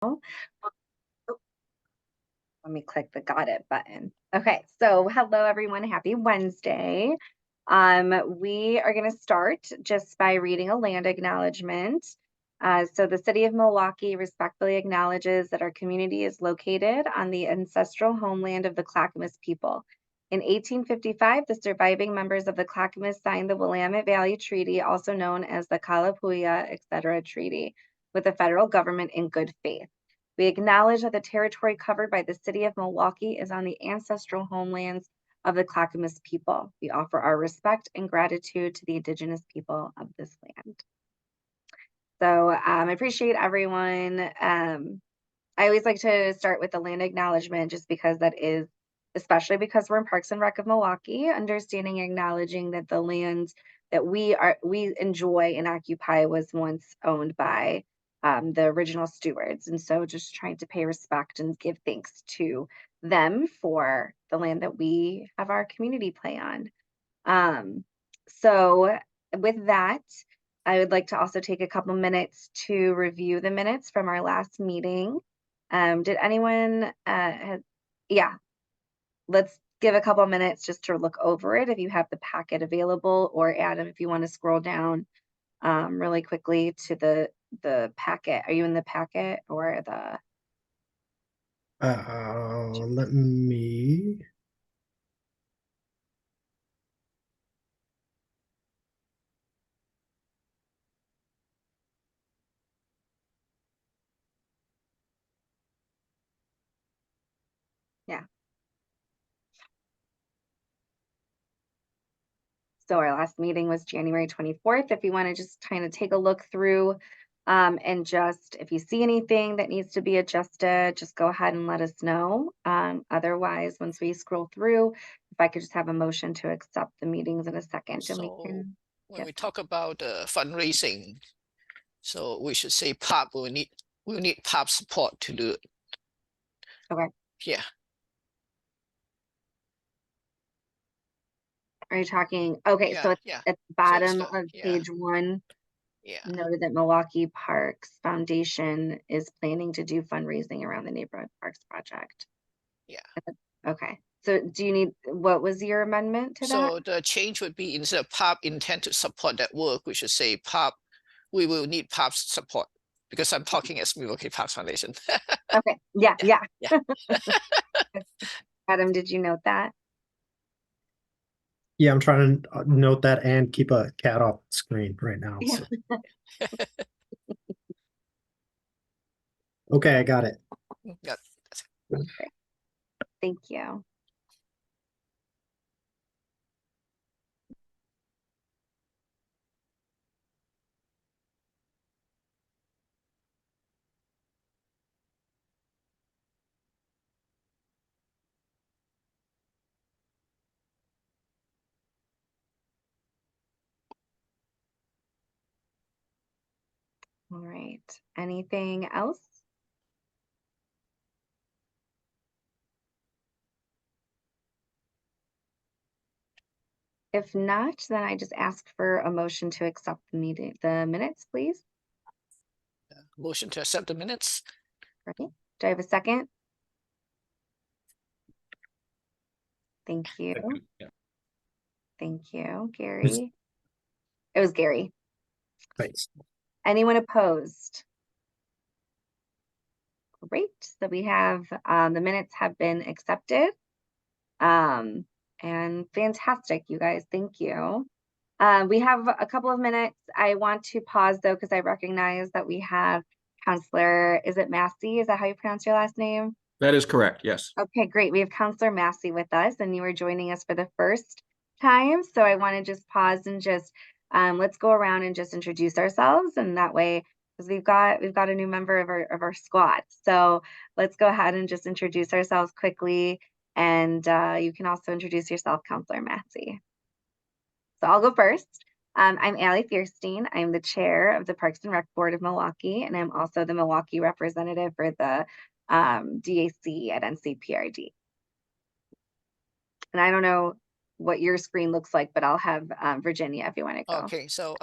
Oh, let me click the got it button. Okay, so hello everyone, happy Wednesday. We are going to start just by reading a land acknowledgement. So the city of Milwaukee respectfully acknowledges that our community is located on the ancestral homeland of the Clackamas people. In 1855, the surviving members of the Clackamas signed the Willamette Valley Treaty, also known as the Kalapuya, etc. Treaty, with the federal government in good faith. We acknowledge that the territory covered by the city of Milwaukee is on the ancestral homelands of the Clackamas people. We offer our respect and gratitude to the indigenous people of this land. So I appreciate everyone. I always like to start with the land acknowledgement just because that is, especially because we're in Parks and Rec of Milwaukee, understanding, acknowledging that the land that we enjoy and occupy was once owned by the original stewards. And so just trying to pay respect and give thanks to them for the land that we have our community play on. So with that, I would like to also take a couple minutes to review the minutes from our last meeting. Did anyone, yeah, let's give a couple minutes just to look over it if you have the packet available, or Adam, if you want to scroll down really quickly to the packet. Are you in the packet or the? Let me. Yeah. So our last meeting was January 24th. If you want to just kind of take a look through and just, if you see anything that needs to be adjusted, just go ahead and let us know. Otherwise, once we scroll through, if I could just have a motion to accept the meetings in a second, and we can. When we talk about fundraising, so we should say PARB will need PARB support to do it. Okay. Yeah. Are you talking? Okay, Yeah, so it's yeah. at the bottom So, of page 1. Yeah. Noted that Milwaukie Parks Foundation is planning to do fundraising around the neighborhood parks project. Yeah. Okay. So do you need, what was your amendment to that? So the change would be, instead of PARB intend to support that work, we should say PARB, we will need PARB support, because I'm talking as Milwaukie Parks Foundation. Okay. Yeah. Yeah. Adam, did you note that? Yeah, I'm trying to note that and keep a cat off the screen right now. Yeah. So. Okay, I got it. Yeah. Okay. Thank you. All right. Anything else? If not, then I just ask for a motion to accept the minutes, please. Motion to accept the minutes. Right. Do I have a second? Thank you. Yeah. Thank you, Gary. It was Gary. Thanks. Anyone opposed? Great. So we have the minutes have been accepted. And fantastic, you guys. Thank you. We have a couple of minutes. I want to pause though, because I recognize that we have Counselor, is it Massey? Is that how you pronounce your last name? That is correct, yes. Okay, great. We have Counselor Massey with us, and you are joining us for the first time. So I want to just pause and just let's go around and just introduce ourselves, and that way, because we've got a new member of our squad. So let's go ahead and just introduce ourselves quickly, and you can also introduce yourself, Counselor Massey. So I'll go first. I'm Allie Fierstein. I'm the chair of the Parks and Rec Board of Milwaukee, and I'm also the Milwaukee representative for the DAC at NCPRD. And I don't know what your screen looks like, but I'll have Virginia if you want to go. Okay, so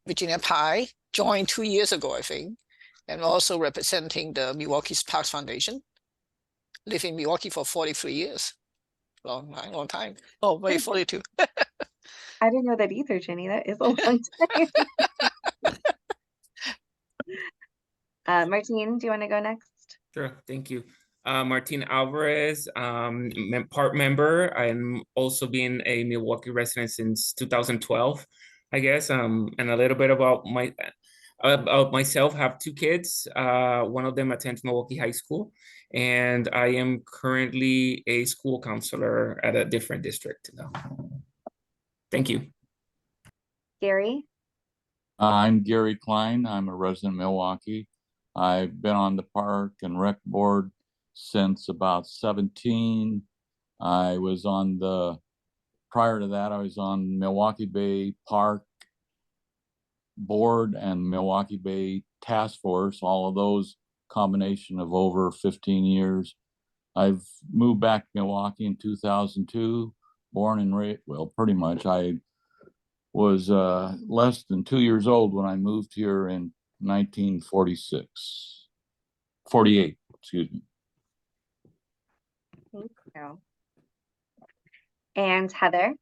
Virginia Pye joined 2 years ago, I think, and also representing the Milwaukee Parks Foundation. Live in Milwaukee for 43 years. Long time. Oh, wait, 42. I didn't know that either, Jenny. That is a long time. Martine, do you want to go next? Sure, thank you. Martin Alvarez, PARB member. I'm also been a Milwaukee resident since 2012, I guess. And a little bit about myself. I have two kids. One of them attends Milwaukee High School, and I am currently a school counselor at a different district. Thank you. Gary? I'm Gary Klein. I'm a resident of Milwaukee. I've been on the park and rec board since about 17. I was prior to that, I was on Milwaukie Bay Park board and Milwaukie Bay Task Force, all of those combination of over 15 years. I've moved back to Milwaukee in 2002, born and raised, well, pretty much. I was less than 2 years old when I moved here in 48, excuse me. Thank you. And Heather?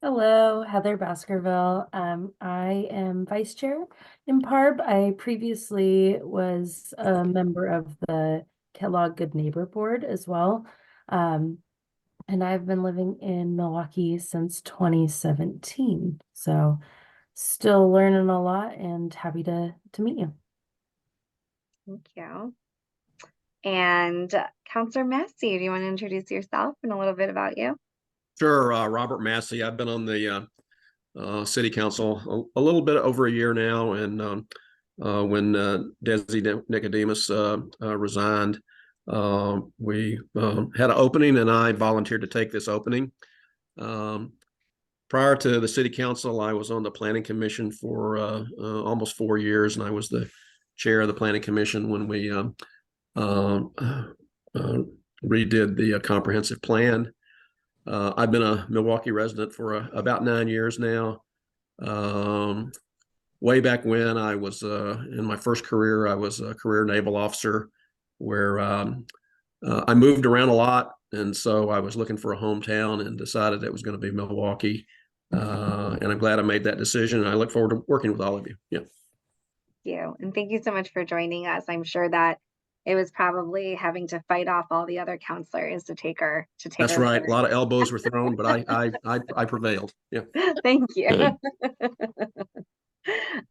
Hello, Heather Baskerville. I am vice chair in PARB. I previously was a member of the Kellogg Good Neighbor Board as well. And I've been living in Milwaukee since 2017. So still learning a lot and happy to meet you. Thank you. And Counselor Massey, do you want to introduce yourself and a little bit about you? Sure, Robert Massey. I've been on the city council a little bit over a year now, and when Desi Nicodemus resigned, we had an opening, and I volunteered to take this opening. Prior to the city council, I was on the planning commission for almost 4 years, and I was the chair of the planning commission when we redid the comprehensive plan. I've been a Milwaukee resident for about 9 years now. Way back when I was in my first career, I was a career naval officer where I moved around a lot. And so I was looking for a hometown and decided it was going to be Milwaukee. And I'm glad I made that decision. And I look forward to working with all of you. Yeah. Thank you. And thank you so much for joining us. I'm sure that it was probably having to fight off all the other counselors to take her. That's right. A lot of elbows were thrown, but I prevailed. Yeah. Thank you.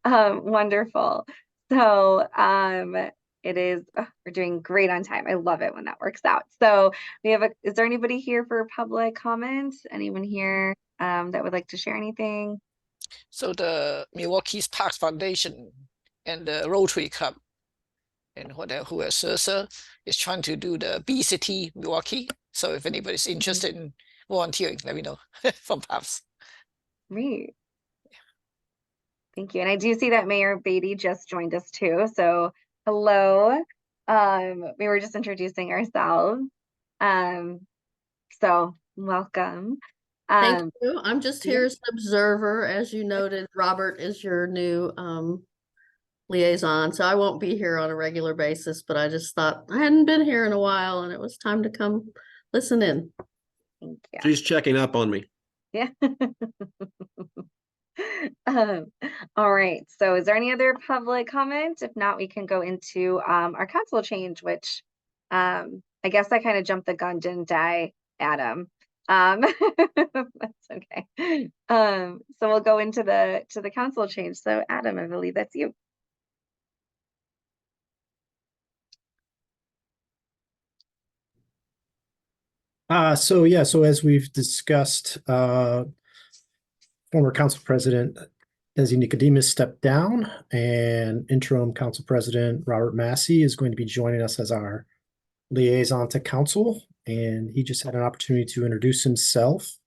Wonderful. So it is, we're doing great on time. I love it when that works out. So we have is there anybody here for public comment? Anyone here that would like to share anything? So the Milwaukee Parks Foundation and the Rotary Club and who has Sursa is trying to do the B City Milwaukee. So if anybody's interested in volunteering, let me know from PAPS. Great. Thank you. And I do see that Mayor Beatty just joined us too. So hello. We were just introducing ourselves. So welcome. Thank you. I'm just here as an observer. As you noted, Robert is your new liaison. So I won't be here on a regular basis, but I just thought I hadn't been here in a while and it was time to come listen in. Thank you. She's checking up on me. Yeah. All right. So is there any other public comment? If not, we can go into our council change, which I guess I kind of jumped the gun, didn't I, Adam? That's okay. So we'll go into the council change. So Adam, I believe that's you. So as we've discussed, former council president Desi Nicodemus stepped down, and interim council president Robert Massey is going to be joining us as our liaison to council. And he just had an opportunity to introduce himself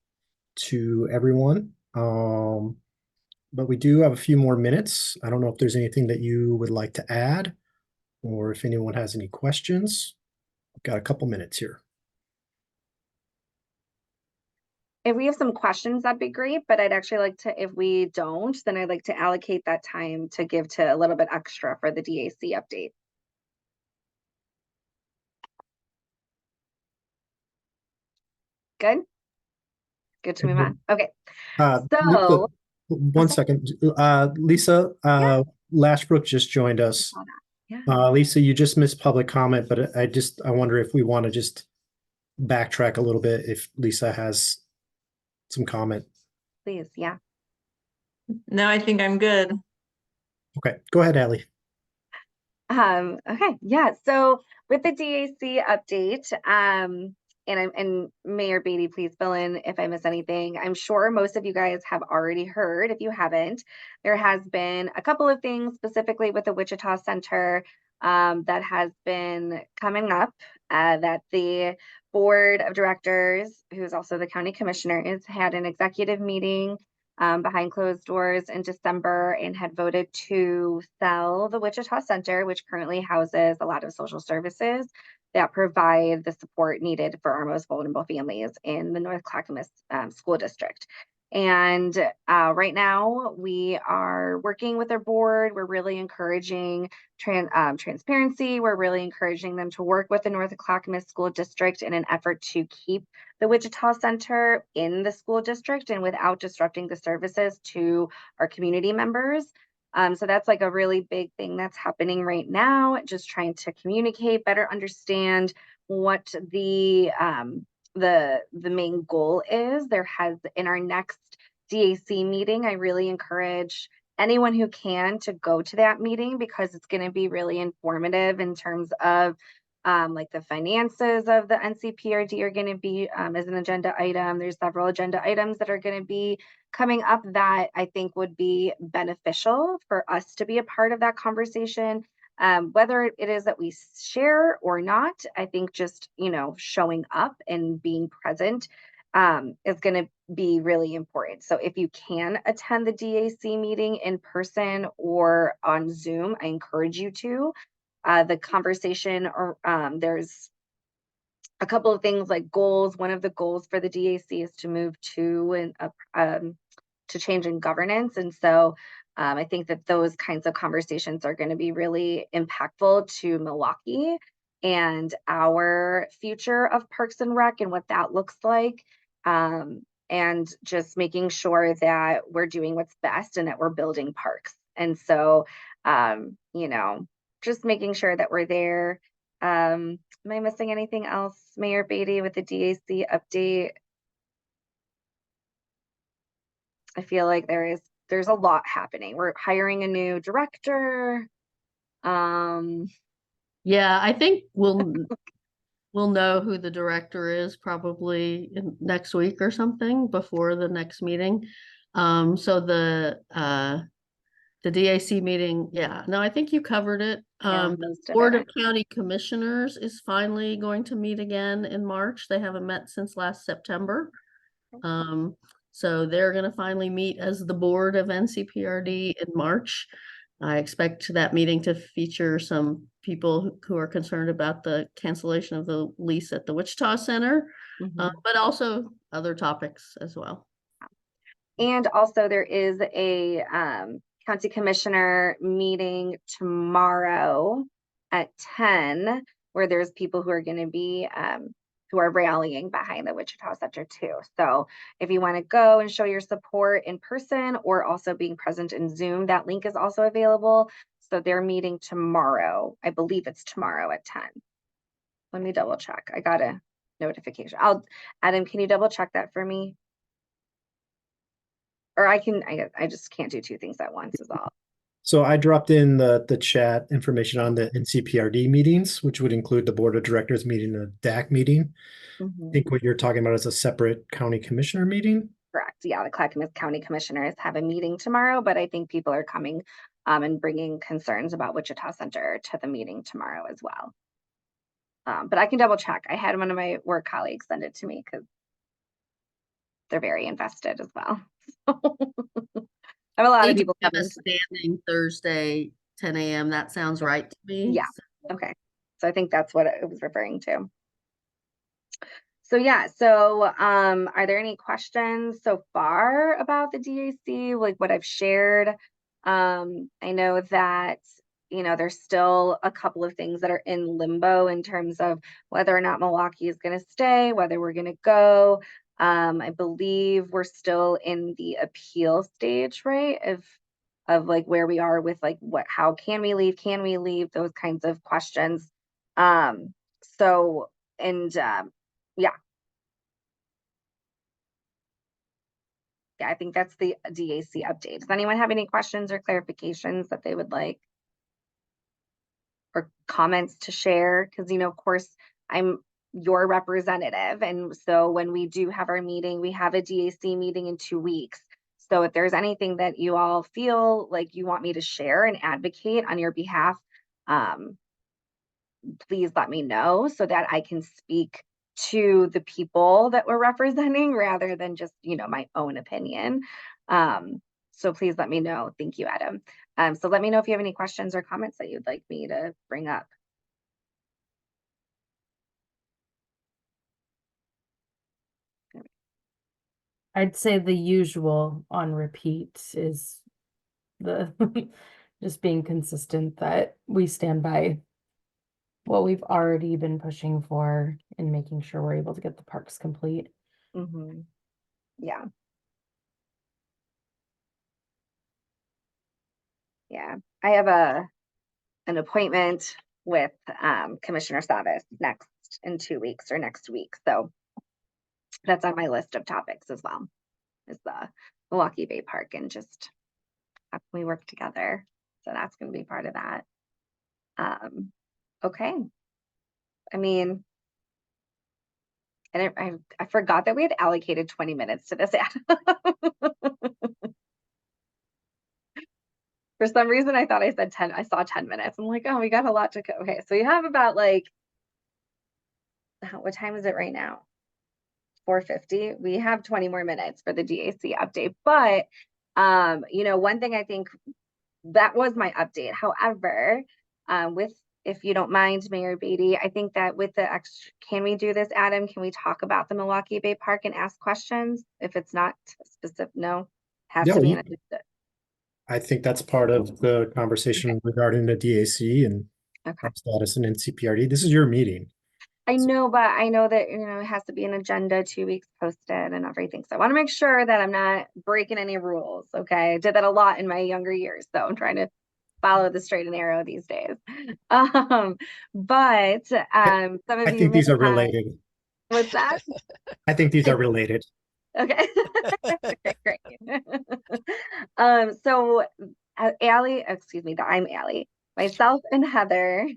to everyone. But we do have a few more minutes. I don't know if there's anything that you would like to add, or if anyone has any questions. We've got a couple minutes here. If we have some questions, that'd be great, but I'd actually like to, if we don't, then I'd like to allocate that time to give to a little bit extra for the DAC update. Good? Good to move on. Okay. Lisa, So, one second. Lisa, Lashbrook just joined us. yeah, Lisa, you just missed public comment, but I wonder if we want to just backtrack a little bit if Lisa has some comment. please. Yeah. No, I think I'm good. Okay, go ahead, Allie. Okay, yeah. So with the DAC update, and Mayor Beatty, please fill in if I miss anything. I'm sure most of you guys have already heard. If you haven't, there has been a couple of things specifically with the Wichita Center that has been coming up that the board of directors, who's also the county commissioner, has had an executive meeting behind closed doors in December and had voted to sell the Wichita Center, which currently houses a lot of social services that provide the support needed for our most vulnerable families in the North Clackamas School District. And right now we are working with our board. We're really encouraging transparency. We're really encouraging them to work with the North Clackamas School District in an effort to keep the Wichita Center in the school district and without disrupting the services to our community members. So that's like a really big thing that's happening right now, just trying to communicate, better understand what the main goal is. There has, in our next DAC meeting, I really encourage anyone who can to go to that meeting because it's going to be really informative in terms of like the finances of the NCPRD are going to be as an agenda item. There's several agenda items that are going to be coming up that I think would be beneficial for us to be a part of that conversation. Whether it is that we share or not, I think just, showing up and being present is going to be really important. So if you can attend the DAC meeting in person or on Zoom, I encourage you to. The conversation, or there's a couple of things like goals. One of the goals for the DAC is to move to to change in governance, and so I think that those kinds of conversations are going to be really impactful to Milwaukie and our future of Parks and Rec and what that looks like, and just making sure that we're doing what's best and that we're building parks. And so, just making sure that we're there. Am I missing anything else, Mayor Beatty, with the DAC update? I feel like there's a lot happening. We're hiring a new director. Yeah, I think we'll know who the director is probably next week or something before the next meeting. So the DAC meeting, yeah, no, I think you covered it. The Board of County Commissioners is finally going to meet again in March. They haven't met since last September. So they're going to finally meet as the board of NCPRD in March. I expect that meeting to feature some people who are concerned about the cancellation of the lease at the Wichita Center, but also other topics as well. And also there is a county commissioner meeting tomorrow at 10, where there's people who are going to be who are rallying behind the Wichita Center too. So if you want to go and show your support in person or also being present in Zoom, that link is also available. So they're meeting tomorrow. I believe it's tomorrow at 10. Let me double check. I got a notification. Adam, can you double check that for me? Or I just can't do two things at once is all. So I dropped in the chat information on the NCPRD meetings, which would include the board of directors meeting and the DAC meeting. I think what you're talking about is a separate county commissioner meeting. Correct. Yeah, the Clackamas County Commissioners have a meeting tomorrow, but I think people are coming and bringing concerns about Wichita Center to the meeting tomorrow as well. But I can double check. I had one of my work colleagues send it to me because they're very invested as well. I have a lot of people have a standing Thursday 10 a.m. That sounds right to me. Yeah. Okay. So I think that's what it was referring to. So yeah, so are there any questions so far about the DAC, like what I've shared? I know that, you know, there's still a couple of things that are in limbo in terms of whether or not Milwaukie is going to stay, whether we're going to go. I believe we're still in the appeal stage, right? Of like where we are with like how can we leave, those kinds of questions. So, and yeah. Yeah, I think that's the DAC update. Does anyone have any questions or clarifications that they would like? Or comments to share? Because, you know, of course, I'm your representative. And so when we do have our meeting, we have a DAC meeting in 2 weeks. So if there's anything that you all feel like you want me to share and advocate on your behalf, please let me know so that I can speak to the people that we're representing rather than just, you know, my own opinion. So please let me know. Thank you, Adam. So let me know if you have any questions or comments that you'd like me to bring up. I'd say the usual on repeat is the just being consistent that we stand by what we've already been pushing for and making sure we're able to get the parks complete. Mm-hmm. Yeah. Yeah. I have an appointment with Commissioner Savas next in 2 weeks or next week. So that's on my list of topics as well, is the Milwaukie Bay Park and just how can we work together. So that's going to be part of that. Okay. I mean, and I forgot that we had allocated 20 minutes to this ad. For some reason, I thought I said 10. I saw 10 minutes. I'm like, oh, we got a lot to go. Okay, so you have about like, what time is it right now? 4:50. We have 20 more minutes for the DAC update. But, you know, one thing I think that was my update. However, if you don't mind, Mayor Beatty, I think that with the extra, can we do this, Adam? Can we talk about the Milwaukie Bay Park and ask questions? If it's not specific, no, has to be in a. I think that's part of the conversation regarding the DAC and Okay. status and NCPRD. This is your meeting. I know, but I know that, you know, it has to be an agenda 2 weeks posted and everything. So I want to make sure that I'm not breaking any rules. Okay. I did that a lot in my younger years. So I'm trying to follow the straight and narrow these days. But some of I you think these may are related. What's that? I think these are related. Okay. Okay, great. So Allie, excuse me, I'm Allie. Myself and Heather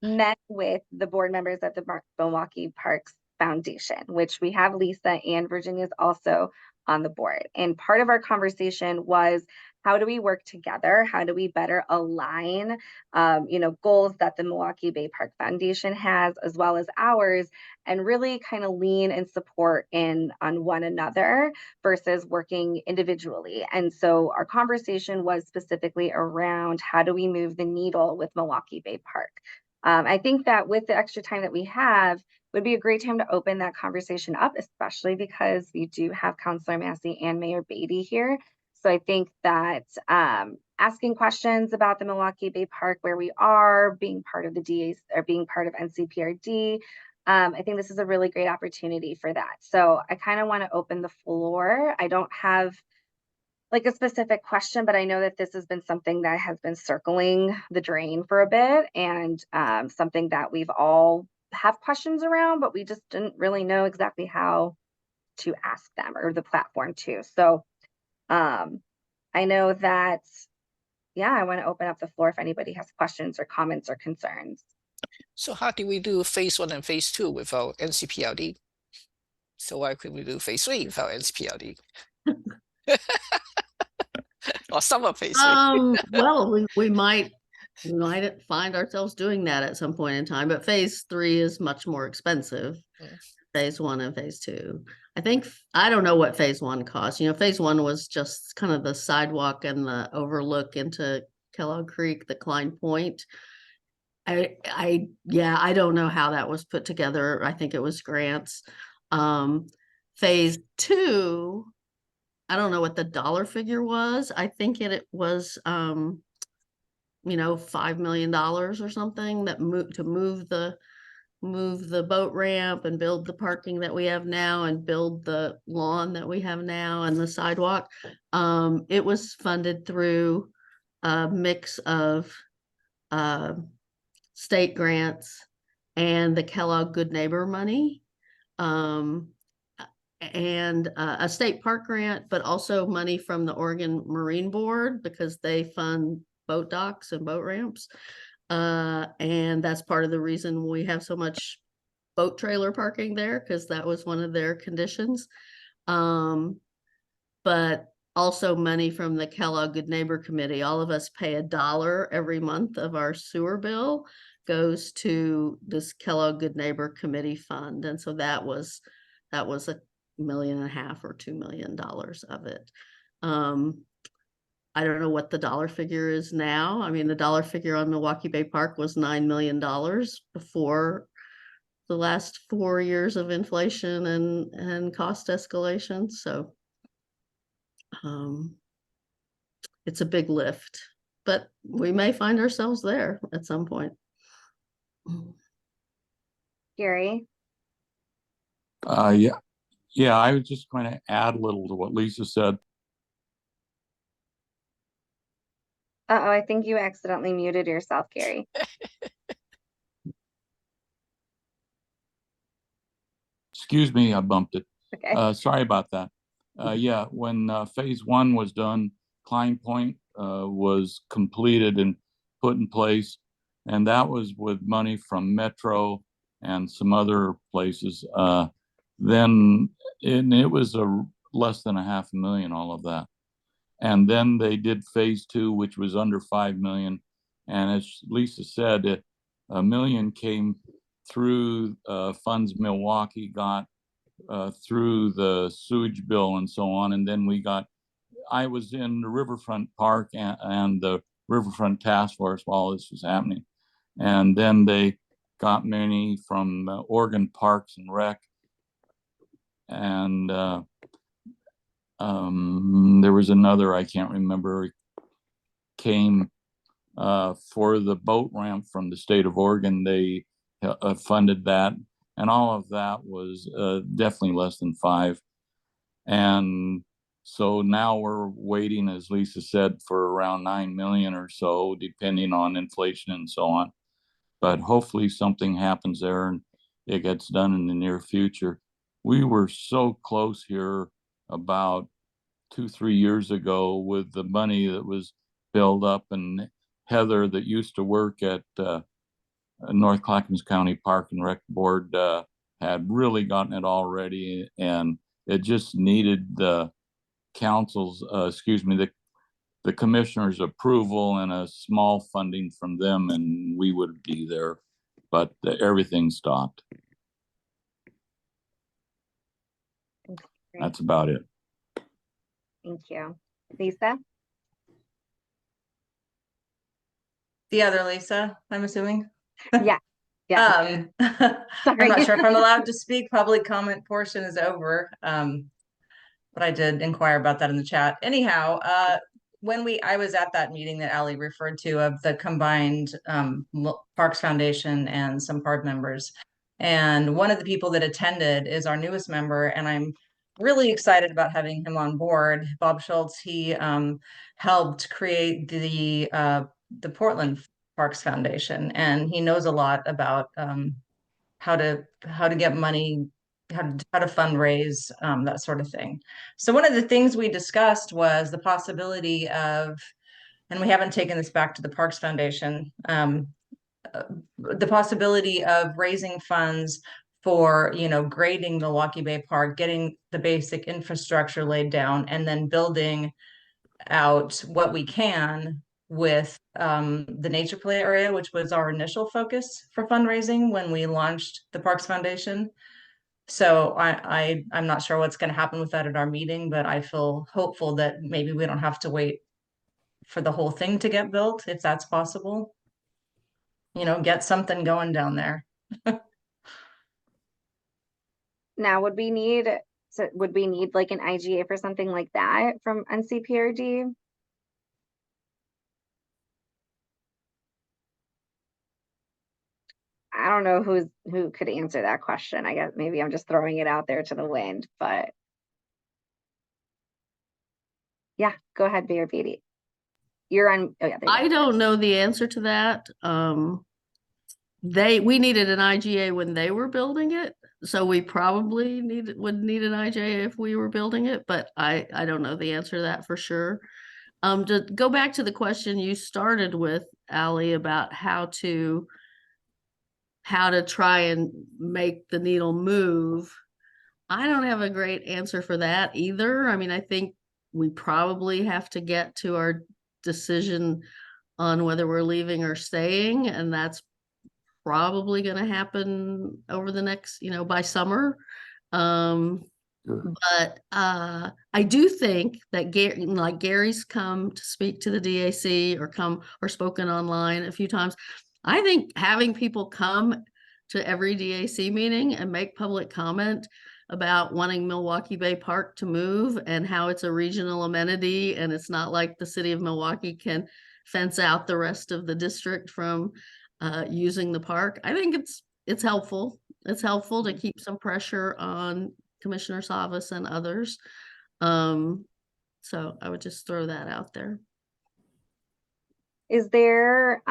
met with the board members of the Milwaukie Parks Foundation, which we have Lisa and Virginia's also on the board. And part of our conversation was, how do we work together? How do we better align, you know, goals that the Milwaukie Bay Park Foundation has, as well as ours, and really kind of lean and support in on one another versus working individually. And so our conversation was specifically around how do we move the needle with Milwaukie Bay Park. I think that with the extra time that we have, would be a great time to open that conversation up, especially because we do have Councilor Massey and Mayor Beatty here. So I think that asking questions about the Milwaukie Bay Park, where we are, being part of the DAs or being part of NCPRD, I think this is a really great opportunity for that. So I kind of want to open the floor. I don't have like a specific question, but I know that this has been something that has been circling the drain for a bit, and something that we've all have questions around, but we just didn't really know exactly how to ask them or the platform too. So I know that, yeah, I want to open up the floor if anybody has questions or comments or concerns. So how do we do phase 1 and phase 2 without NCPRD? So why could we do phase 3 without NCPRD? Or some of phase 3? Well, we might find ourselves doing that at some point in time, but phase 3 is much more expensive. Phase 1 and phase 2. I don't know what phase 1 costs. You know, phase 1 was just kind of the sidewalk and the overlook into Kellogg Creek, the Klein Point. I don't know how that was put together. I think it was grants. Phase 2, I don't know what the dollar figure was. I think it was, $5 million or something that move the boat ramp and build the parking that we have now and build the lawn that we have now and the sidewalk. It was funded through a mix of state grants and the Kellogg Good Neighbor money, and a state park grant, but also money from the Oregon Marine Board because they fund boat docks and boat ramps. And that's part of the reason we have so much boat trailer parking there, because that was one of their conditions. But also money from the Kellogg Good Neighbor Committee. All of us pay $1 every month of our sewer bill goes to this Kellogg Good Neighbor Committee fund. And so that was $1.5 million or $2 million of it. I don't know what the dollar figure is now. I mean, the dollar figure on Milwaukie Bay Park was $9 million before the last 4 years of inflation and cost escalation. So it's a big lift, but we may find ourselves there at some point. Gary? Yeah, I was just going to add a little to what Lisa said. Uh-oh, I think you accidentally muted yourself, Gary. Excuse me, I bumped it. Okay. Sorry about that. Yeah, when phase 1 was done, Klein Point was completed and put in place, and that was with money from Metro and some other places. Then it was less than $500,000, all of that. And then they did phase 2, which was under 5 million. And as Lisa said, $1 million came through funds Milwaukie got through the sewage bill and so on. And then I was in the Riverfront Park and the Riverfront Task Force while this was happening. And then they got money from Oregon Parks and Rec. And there was another, I can't remember, came for the boat ramp from the state of Oregon. They funded that, and all of that was definitely less than 5. And so now we're waiting, as Lisa said, for around 9 million or so, depending on inflation and so on. But hopefully something happens there and it gets done in the near future. We were so close here about 2-3 years ago with the money that was built up, and Heather that used to work at North Clackamas County Park and Rec Board had really gotten it all ready, and it just needed the council's, the commissioner's approval and a small funding from them, and we would be there, but everything stopped. That's about it. Thank you. Lisa? The other Lisa, I'm assuming. Yeah. Yeah. I'm not sure if I'm allowed to speak. Public comment portion is over. But I did inquire about that in the chat. Anyhow, I was at that meeting that Ali referred to of the combined Parks Foundation and some PARB members. And one of the people that attended is our newest member, and I'm really excited about having him on board. Bob Schultz, he helped create the Portland Parks Foundation, and he knows a lot about how to get money, how to fundraise, that sort of thing. So one of the things we discussed was the possibility of, and we haven't taken this back to the Parks Foundation, the possibility of raising funds for, grading Milwaukie Bay Park, getting the basic infrastructure laid down, and then building out what we can with the nature play area, which was our initial focus for fundraising when we launched the Parks Foundation. So I'm not sure what's going to happen with that at our meeting, but I feel hopeful that maybe we don't have to wait for the whole thing to get built, if that's possible. Get something going down there. Now, would we need like an IGA for something like that from NCPRD? I don't know who could answer that question. I guess maybe I'm just throwing it out there to the wind, but yeah, go ahead, Mayor Beatty. You're on. Oh yeah, there you I go. don't know the answer to that. We needed an IGA when they were building it, so we probably would need an IGA if we were building it, but I don't know the answer to that for sure. To go back to the question you started with, Ally, about how to try and make the needle move. I don't have a great answer for that either. I mean, I think we probably have to get to our decision on whether we're leaving or staying, and that's probably going to happen over the next, by summer. Sure. But I do think that Gary's come to speak to the DAC or spoken online a few times. I think having people come to every DAC meeting and make public comment about wanting Milwaukie Bay Park to move and how it's a regional amenity and it's not like the city of Milwaukee can fence out the rest of the district from using the park. I think it's helpful. It's helpful to keep some pressure on Commissioner Savas and others. So I would just throw that out there. Is there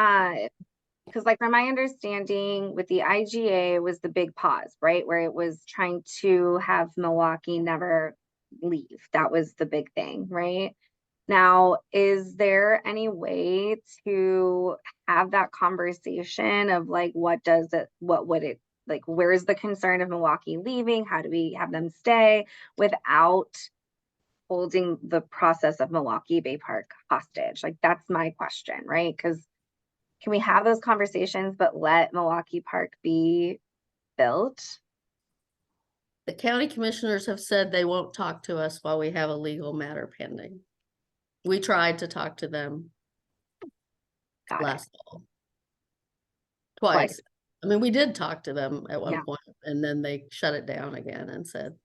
because like from my understanding with the IGA was the big pause, right? Where it was trying to have Milwaukee never leave. That was the big thing, right? Now, is there any way to have that conversation of like, what would it, like, where's the concern of Milwaukee leaving? How do we have them stay without holding the process of Milwaukie Bay Park hostage? Like, that's my question, right? Because can we have those conversations, but let Milwaukie Park be built? The county commissioners have said they won't talk to us while we have a legal matter pending. We tried to talk to them last fall. Twice. I mean, we did talk to them at one point, and then they shut it down again and said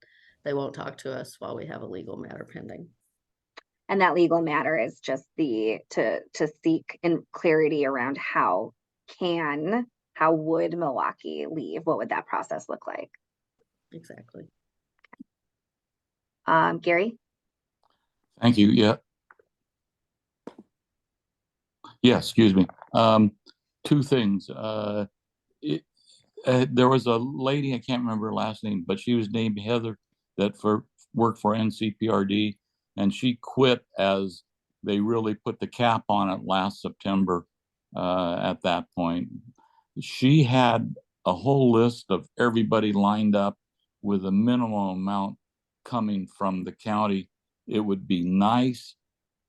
they won't talk to us while we have a legal matter pending. And that legal matter is just to seek in clarity around how would Milwaukee leave? What would that process look like? Exactly. Gary? Thank you. Yeah. Yeah, excuse me. Two things. There was a lady, I can't remember her last name, but she was named Heather that worked for NCPRD, and she quit as they really put the cap on it last September. At that point, she had a whole list of everybody lined up with a minimum amount coming from the county. It would be nice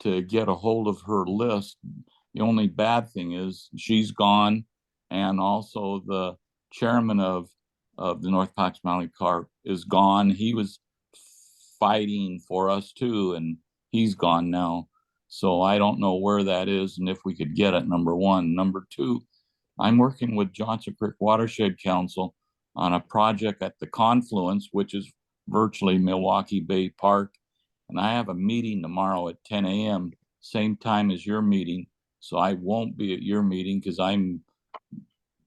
to get a hold of her list. The only bad thing is she's gone, and also the chairman of the North Cox Mountain Park is gone. He was fighting for us too, and he's gone now. So I don't know where that is and if we could get it, number one. Number two, I'm working with Johnson Creek Watershed Council on a project at the confluence, which is virtually Milwaukie Bay Park. And I have a meeting tomorrow at 10 a.m., same time as your meeting. So I won't be at your meeting because I'm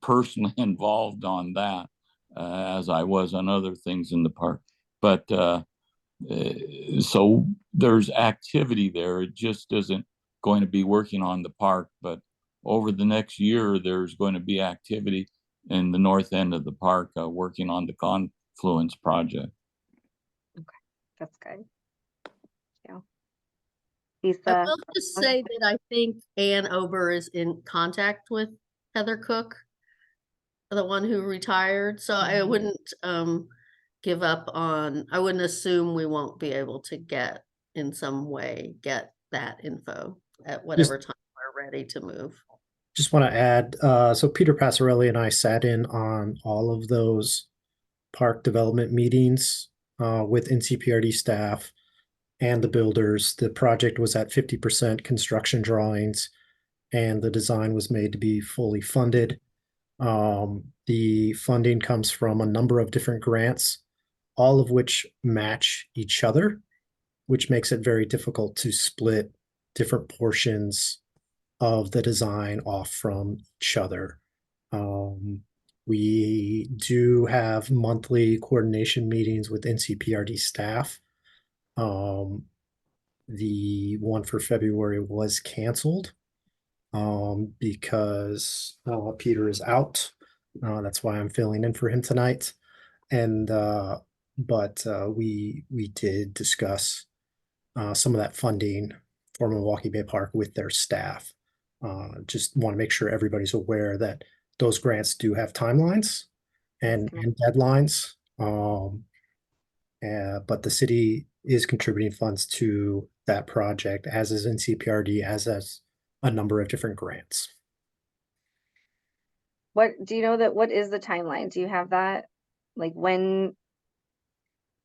personally involved on that, as I was on other things in the park. But so there's activity there. It just isn't going to be working on the park. But over the next year, there's going to be activity in the north end of the park working on the confluence project. Okay, that's good. I will just say that I think Ann Ober is in contact with Heather Cook, the one who retired. So I wouldn't give up on, I wouldn't assume we won't be able to get that info at whatever time we're ready to move. Just want to add, so Peter Passarelli and I sat in on all of those park development meetings with NCPRD staff and the builders. The project was at 50% construction drawings, and the design was made to be fully funded. The funding comes from a number of different grants. all of which match each other, which makes it very difficult to split different portions of the design off from each other. We do have monthly coordination meetings with NCPRD staff. The one for February was canceled because Peter is out. That's why I'm filling in for him tonight. And but we did discuss some of that funding for Milwaukie Bay Park with their staff. Just want to make sure everybody's aware that those grants do have timelines and deadlines. But the city is contributing funds to that project, as is NCPRD, as a number of different grants. What do you know that what is the timeline? Do you have that? Like, when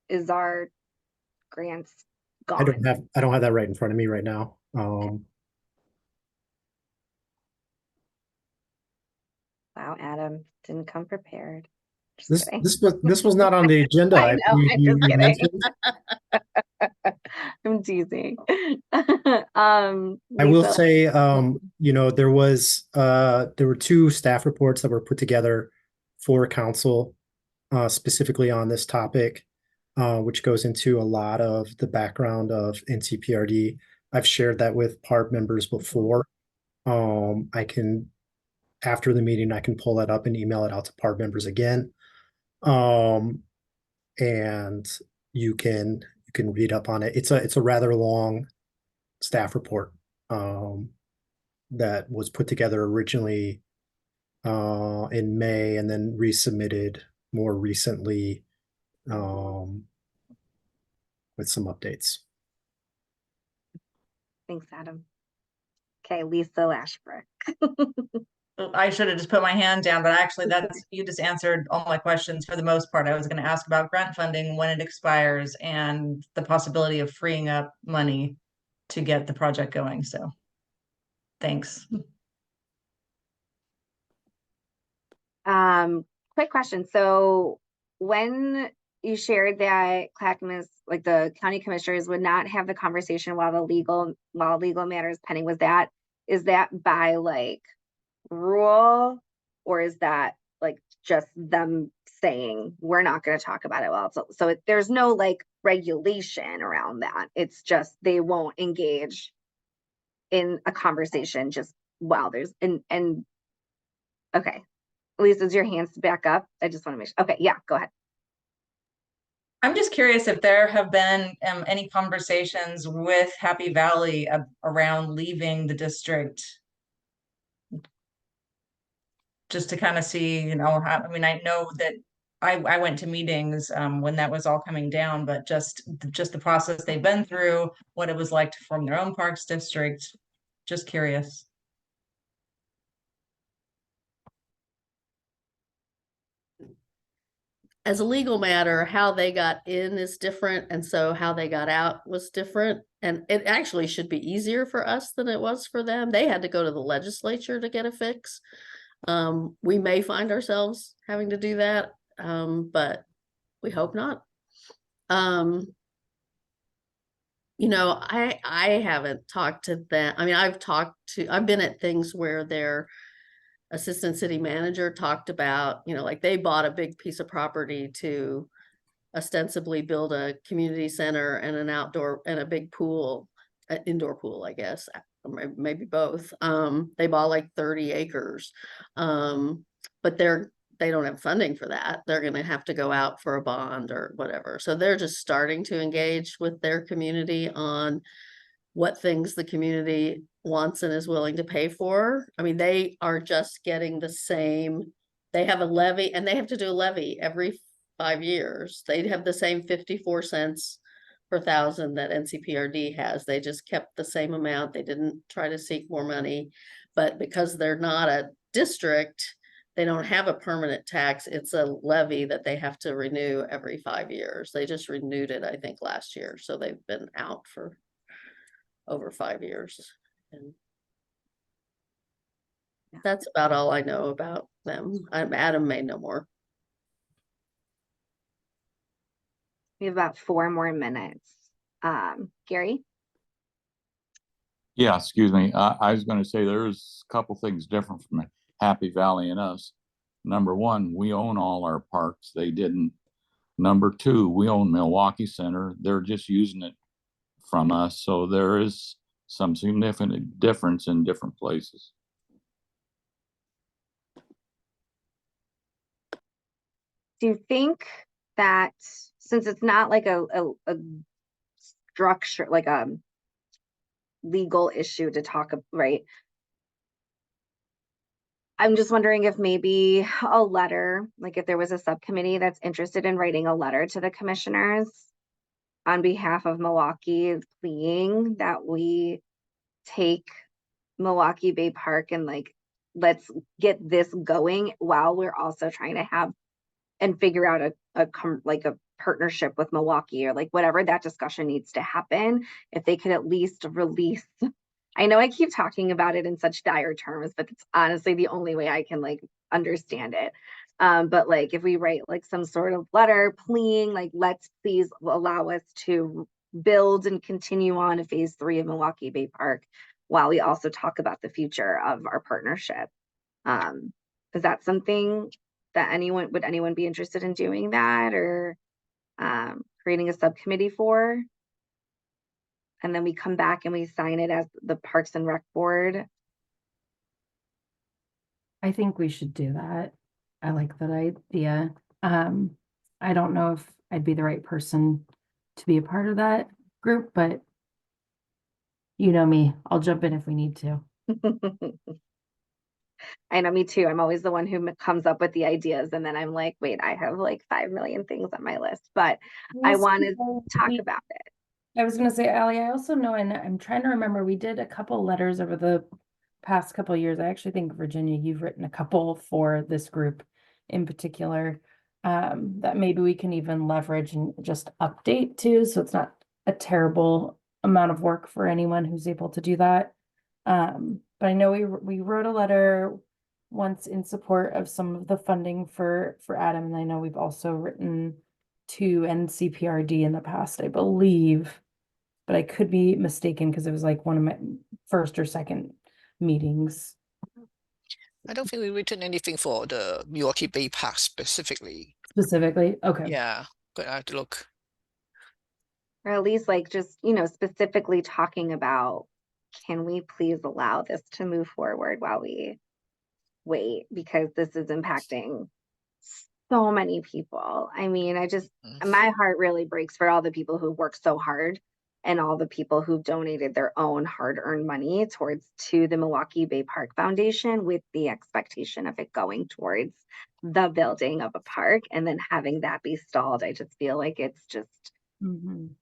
is our grants I gone? don't have that right in front of me right now. Wow, Adam didn't come prepared. Just This kidding. this was not on the agenda. I know, I'm just kidding. mentioned. I'm teasing. I will Lisa. say, there were two staff reports that were put together for council, specifically on this topic, which goes into a lot of the background of NCPRD. I've shared that with PARB members before. I can, after the meeting, I can pull that up and email it out to PARB members again. And you can read up on it. It's a rather long staff report that was put together originally in May and then resubmitted more recently with some updates. Thanks, Adam. Okay, Lisa Lashbrook. I should have just put my hand down, but actually you just answered all my questions for the most part. I was going to ask about grant funding, when it expires, and the possibility of freeing up money to get the project going. So thanks. Quick question. So when you shared that Clackamas, like the county commissioners, would not have the conversation while legal matters pending, is that by like rule, or is that like just them saying we're not going to talk about it? Well, so there's no like regulation around that. It's just they won't engage in a conversation just while there's and okay. Lisa, is your hands back up? I just want to make sure. Okay, yeah, go ahead. I'm just curious if there have been any conversations with Happy Valley around leaving the district, just to kind of see, how, I mean, I know that I went to meetings when that was all coming down, but just the process they've been through, what it was like to form their own parks district. Just curious. As a legal matter, how they got in is different, and so how they got out was different. And it actually should be easier for us than it was for them. They had to go to the legislature to get a fix. We may find ourselves having to do that, but we hope not. I haven't talked to them. I mean, I've been at things where their assistant city manager talked about, like they bought a big piece of property to ostensibly build a community center and an outdoor and a big pool, an indoor pool, I guess, or maybe both. They bought like 30 acres, but they don't have funding for that. They're going to have to go out for a bond or whatever. So they're just starting to engage with their community on what things the community wants and is willing to pay for. I mean, they are just getting the same, they have a levy, and they have to do a levy every 5 years. They'd have the same 54 cents per thousand that NCPRD has. They just kept the same amount. They didn't try to seek more money, but because they're not a district, they don't have a permanent tax. It's a levy that they have to renew every 5 years. They just renewed it, I think, last year. So they've been out for over 5 years. And that's about all I know about them. Adam may know more. We have about 4 more minutes. Gary? Yeah, excuse me. I was going to say there's a couple things different from Happy Valley and us. Number one, we own all our parks. They didn't. Number two, we own Milwaukie Center. They're just using it from us. So there is some significant difference in different places. Do you think that since it's not like a structure, like a legal issue to talk about, right? I'm just wondering if maybe a letter, like if there was a subcommittee that's interested in writing a letter to the commissioners on behalf of Milwaukie, pleading that we take Milwaukie Bay Park and like, let's get this going while we're also trying to have and figure out a partnership with Milwaukie, or like whatever that discussion needs to happen. If they could at least release, I know I keep talking about it in such dire terms, but it's honestly the only way I can like understand it. But like if we write like some sort of letter pleading, like, let's please allow us to build and continue on to phase 3 of Milwaukie Bay Park while we also talk about the future of our partnership. Is that something that would anyone be interested in doing that, or creating a subcommittee for? And then we come back and we sign it as the Parks and Rec Board. I think we should do that. I like that idea. I don't know if I'd be the right person to be a part of that group, but you know me, I'll jump in if we need to. I know, me too. I'm always the one who comes up with the ideas, and then I'm like, wait, I have like 5 million things on my list, but I want to talk about it. I was going to say, Allie, I also know, and I'm trying to remember, we did a couple letters over the past couple of years. I actually think, Virginia, you've written a couple for this group in particular, that maybe we can even leverage and just update too, so it's not a terrible amount of work for anyone who's able to do that. But I know we wrote a letter once in support of some of the funding for Adam, and I know we've also written to NCPRD in the past, I believe, but I could be mistaken because it was like one of my first or second meetings. I don't think we've written anything for the Milwaukie Bay Park specifically. Okay. Yeah, but I have to look. Or at least like just, specifically talking about, can we please allow this to move forward while we wait, because this is impacting so many people. I mean, my heart really breaks for all the people who work so hard and all the people who've donated their own hard-earned money to the Milwaukie Bay Park Foundation, with the expectation of it going towards the building of a park, and then having that be stalled. I just feel like it's just,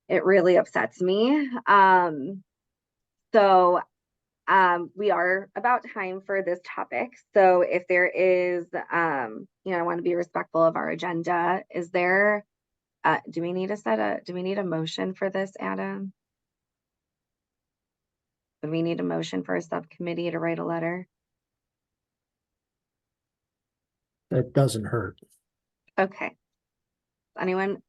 it really upsets me. So we are about time for this topic. So if there is, I want to be respectful of our agenda. Is there, do we need a motion for this, Adam? Do we need a motion for a subcommittee to write a letter? That doesn't hurt. Okay. Anyone?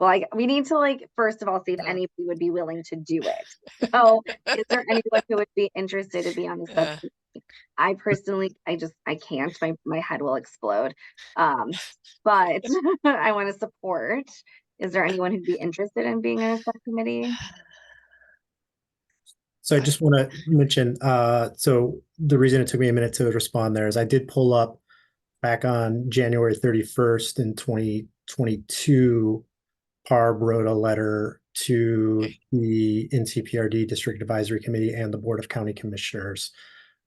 Well, we need to first of all, see if anybody would be willing to do it. So is there anyone who would be interested to be on the subcommittee? I personally, I can't, my head will explode. But I want to support. Is there anyone who'd be interested in being in a subcommittee? So I just want to mention, so the reason it took me a minute to respond there is I did pull up back on January 31st in 2022, PARB wrote a letter to the NCPRD District Advisory Committee and the Board of County Commissioners,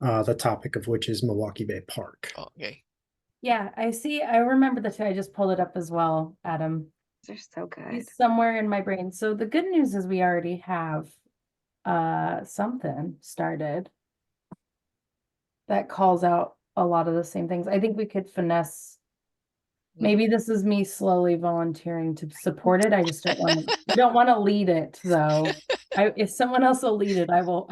the topic of which is Milwaukie Bay Park. Okay. Yeah, I remember the two. I just pulled it up as well, Adam. They're so good. It's somewhere in my brain. So the good news is we already have something started that calls out a lot of the same things. I think we could finesse. Maybe this is me slowly volunteering to support it. I just don't want to lead it though. If someone else will lead it, I will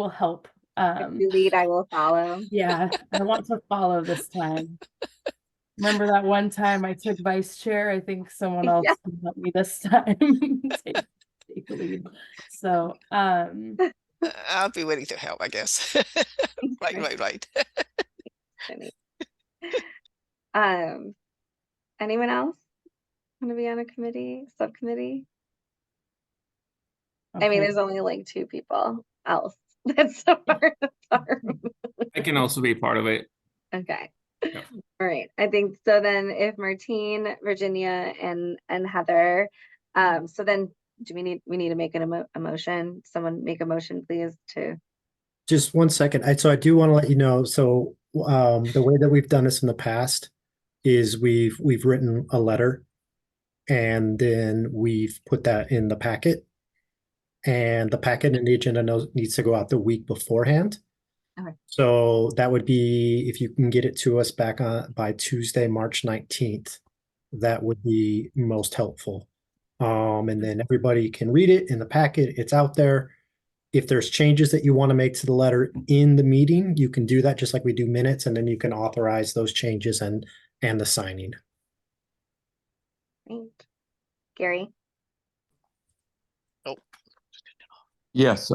help. If you lead, I will follow. Yeah, I want to follow this time. Remember that one time I took vice chair? I think someone else Yeah. can help me this time. Take the lead. So, I'll be willing to help, I guess. Right. Jenny. Anyone else want to be on a committee, subcommittee? I mean, okay. there's only like 2 people else. That's so hard to farm. I can also be part of it. Okay. Yeah. All right. I think so then if Martine, Virginia, and Heather, so then do we need to make a motion? Someone make a motion, please, to Just one second. So I do want to let you know, so the way that we've done this in the past is we've written a letter and then we've put that in the packet. And the packet and the agenda needs to go out the week beforehand. Okay. So that would be, if you can get it to us back on by Tuesday, March 19th, that would be most helpful. And then everybody can read it in the packet. It's out there. If there's changes that you want to make to the letter in the meeting, you can do that just like we do minutes, and then you can authorize those changes and the signing. Great. Gary. Yes,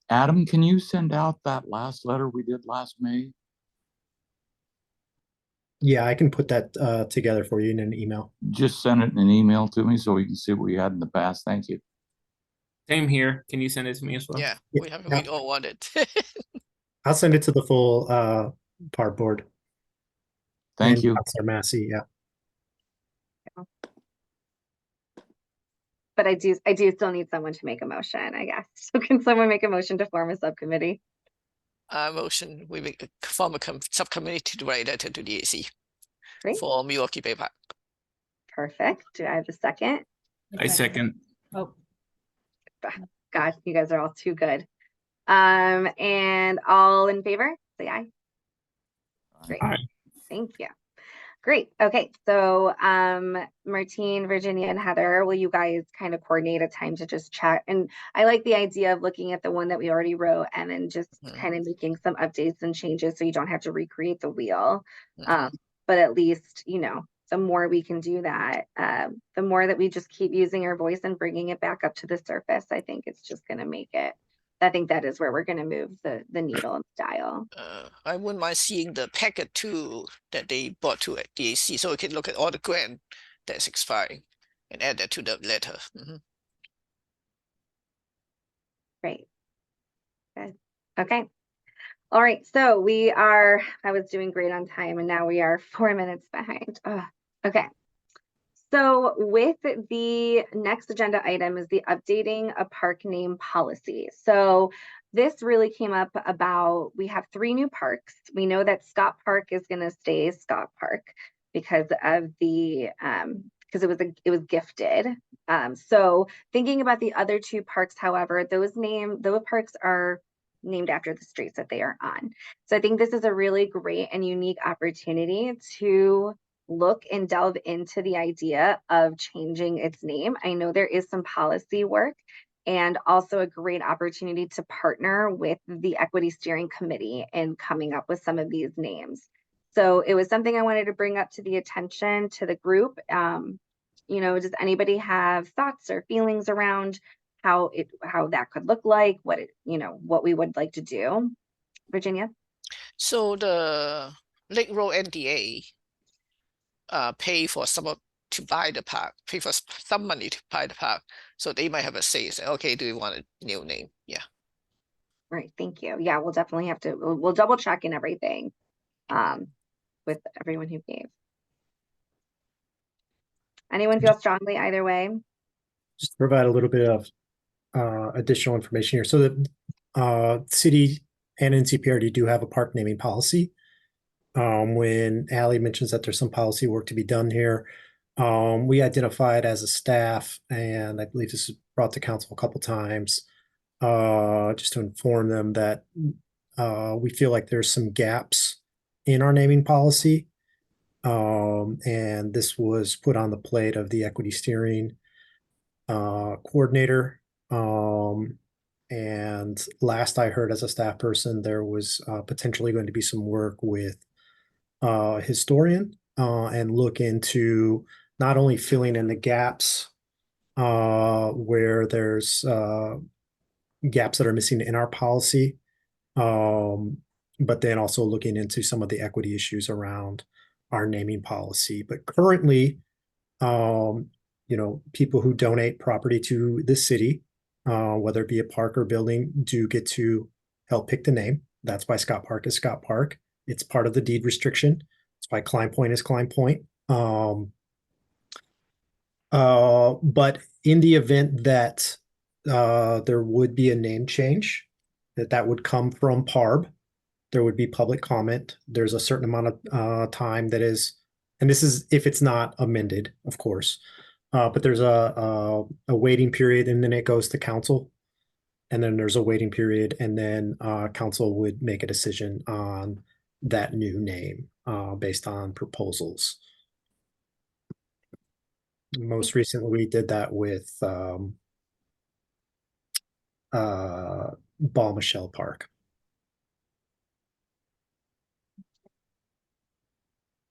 Adam, can you send out that last letter we did last May? Yeah, I can put that together for you in an email. Just send it in an email to me so we can see what we had in the past. Thank you. Same here. Can you send it to me as well? Yeah, Yeah. we all want it. I'll send it to the full PARB board. Thank And you. Councilor Massey, yeah. But I do still need someone to make a motion, I guess. So can someone make a motion to form a subcommittee? Motion, we make form a subcommittee to write letter to the AC Great. for Milwaukie Bay Park. Perfect. Do I have a second? I second. Oh, God, you guys are all too good. And all in favor, say aye. Great. Aye. Thank you. Great. Okay. So Martine, Virginia, and Heather, will you guys kind of coordinate a time to just chat? And I like the idea of looking at the one that we already wrote and then just kind of making some updates and changes so you don't have to recreate the wheel. But at least, you know, the more we can do that, the more that we just keep using our voice and bringing it back up to the surface, I think it's just going to make it. I think that is where we're going to move the needle and dial. I wouldn't mind seeing the packet too that they brought to it, the AC, so we can look at all the grant that's expiring and add that to the letter. Great. Good. Okay. All right. So I was doing great on time and now we are 4 minutes behind. Okay. So with the next agenda item is the updating a park name policy. So this really came up about, we have 3 new parks. We know that Scott Park is going to stay Scott Park because of the, because it was gifted. So thinking about the other 2 parks, however, those parks are named after the streets that they are on. So I think this is a really great and unique opportunity to look and delve into the idea of changing its name. I know there is some policy work and also a great opportunity to partner with the Equity Steering Committee in coming up with some of these names. So it was something I wanted to bring up to the attention to the group. You know, does anybody have thoughts or feelings around how that could look like, what we would like to do? Virginia? So the Lake Road NDA pay for someone to buy the park, pay for some money to buy the park. So they might have a say, okay, do you want a new name? Yeah. Right. Thank you. Yeah, we'll definitely have to, we'll double check and everything with everyone who gave. Anyone feel strongly either way? Just to provide a little bit of additional information here. So the city and NCPRD do have a park naming policy. When Allie mentions that there's some policy work to be done here, we identified as a staff, and I believe this is brought to council a couple times, just to inform them that we feel like there's some gaps in our naming policy. And this was put on the plate of the equity steering coordinator. And last I heard as a staff person, there was potentially going to be some work with historian and look into not only filling in the gaps where there's gaps that are missing in our policy, but then also looking into some of the equity issues around our naming policy. But currently, people who donate property to the city, whether it be a park or building, do get to help pick the name. That's why Scott Park is Scott Park. It's part of the deed restriction. It's why Klein Point is Klein Point. But in the event that there would be a name change, that would come from PARB, there would be public comment. There's a certain amount of time that is, and this is if it's not amended, of course. But there's a waiting period, and then it goes to council, and then there's a waiting period, and then council would make a decision on that new name based on proposals. Most recently, we did that with Ball Michelle Park.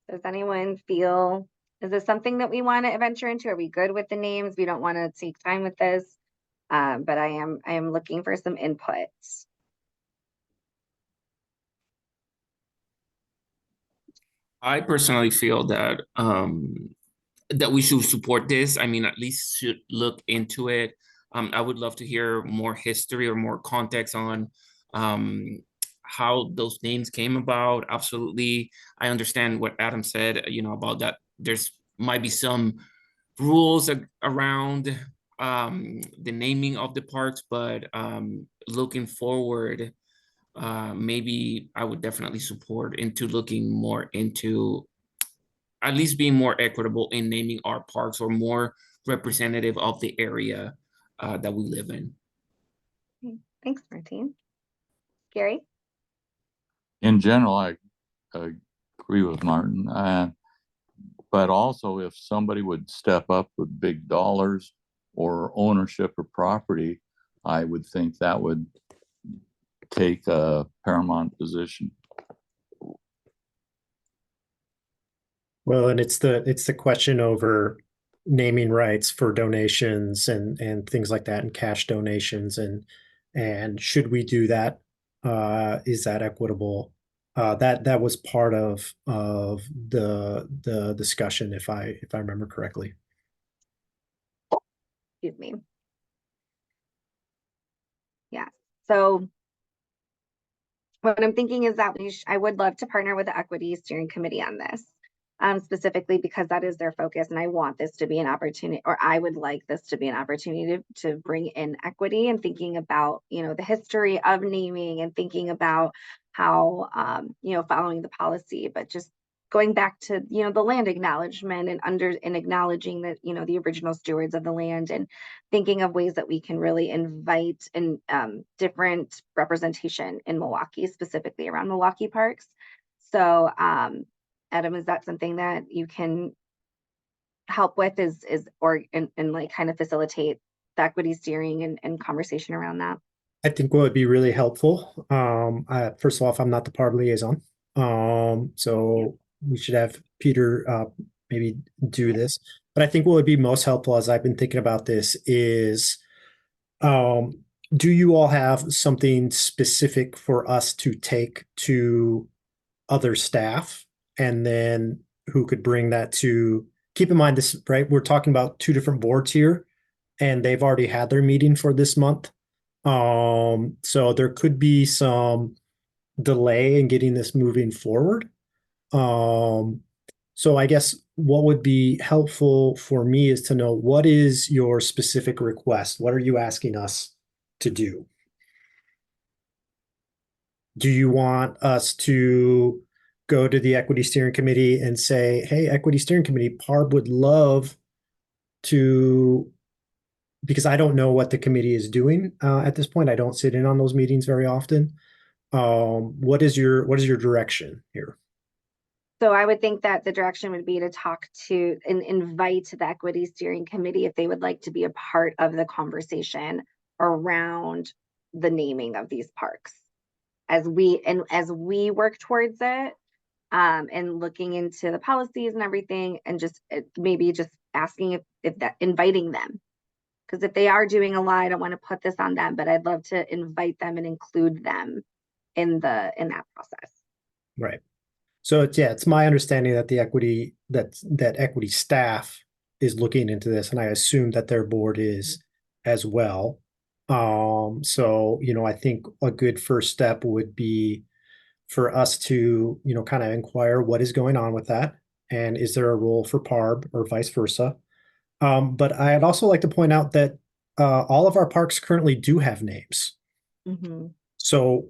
Does anyone feel, is this something that we want to venture into? Are we good with the names? We don't want to take time with this, but I am looking for some input. I personally feel that that we should support this. I mean, at least should look into it. I would love to hear more history or more context on how those names came about. Absolutely. I understand what Adam said, about that there's might be some rules around the naming of the parks, but looking forward, maybe I would definitely support into looking more into at least being more equitable in naming our parks or more representative of the area that we live in. Thanks, Martine. Gary? In general, I agree with Martin. But also if somebody would step up with big dollars or ownership of property, I would think that would take a paramount position. Well, and it's the question over naming rights for donations and things like that, and cash donations, and should we do that? Is that equitable? That was part of the discussion, if I remember correctly. Excuse me. Yeah. So what I'm thinking is that I would love to partner with the Equity Steering Committee on this, specifically because that is their focus, and I want this to be an opportunity, or I would like this to be an opportunity to bring in equity and thinking about, the history of naming and thinking about how, following the policy, but just going back to, the land acknowledgement and acknowledging that, the original stewards of the land, and thinking of ways that we can really invite in different representation in Milwaukee, specifically around Milwaukie parks. So, Adam, is that something that you can help with and like kind of facilitate the equity steering and conversation around that? I think what would be really helpful, first of all, if I'm not the PARB liaison, so we should have Peter maybe do this. But I think what would be most helpful, as I've been thinking about this, is do you all have something specific for us to take to other staff, and then who could bring that to, keep in mind this, right? We're talking about two different boards here, and they've already had their meeting for this month. So there could be some delay in getting this moving forward. So I guess what would be helpful for me is to know, what is your specific request? What are you asking us to do? Do you want us to go to the Equity Steering Committee and say, hey, Equity Steering Committee, PARB would love to, because I don't know what the committee is doing at this point. I don't sit in on those meetings very often. What is your direction here? So I would think that the direction would be to talk to and invite the Equity Steering Committee if they would like to be a part of the conversation around the naming of these parks. As we work towards it, and looking into the policies and everything, and just maybe just asking if that, inviting them. Because if they are doing a lot, I don't want to put this on them, but I'd love to invite them and include them in that process. Right. So it's my understanding that the equity staff is looking into this, and I assume that their board is as well. So, I think a good first step would be for us to, kind of inquire what is going on with that, and is there a role for PARB or vice versa. But I'd also like to point out that all of our parks currently do have names. Mm-hmm. So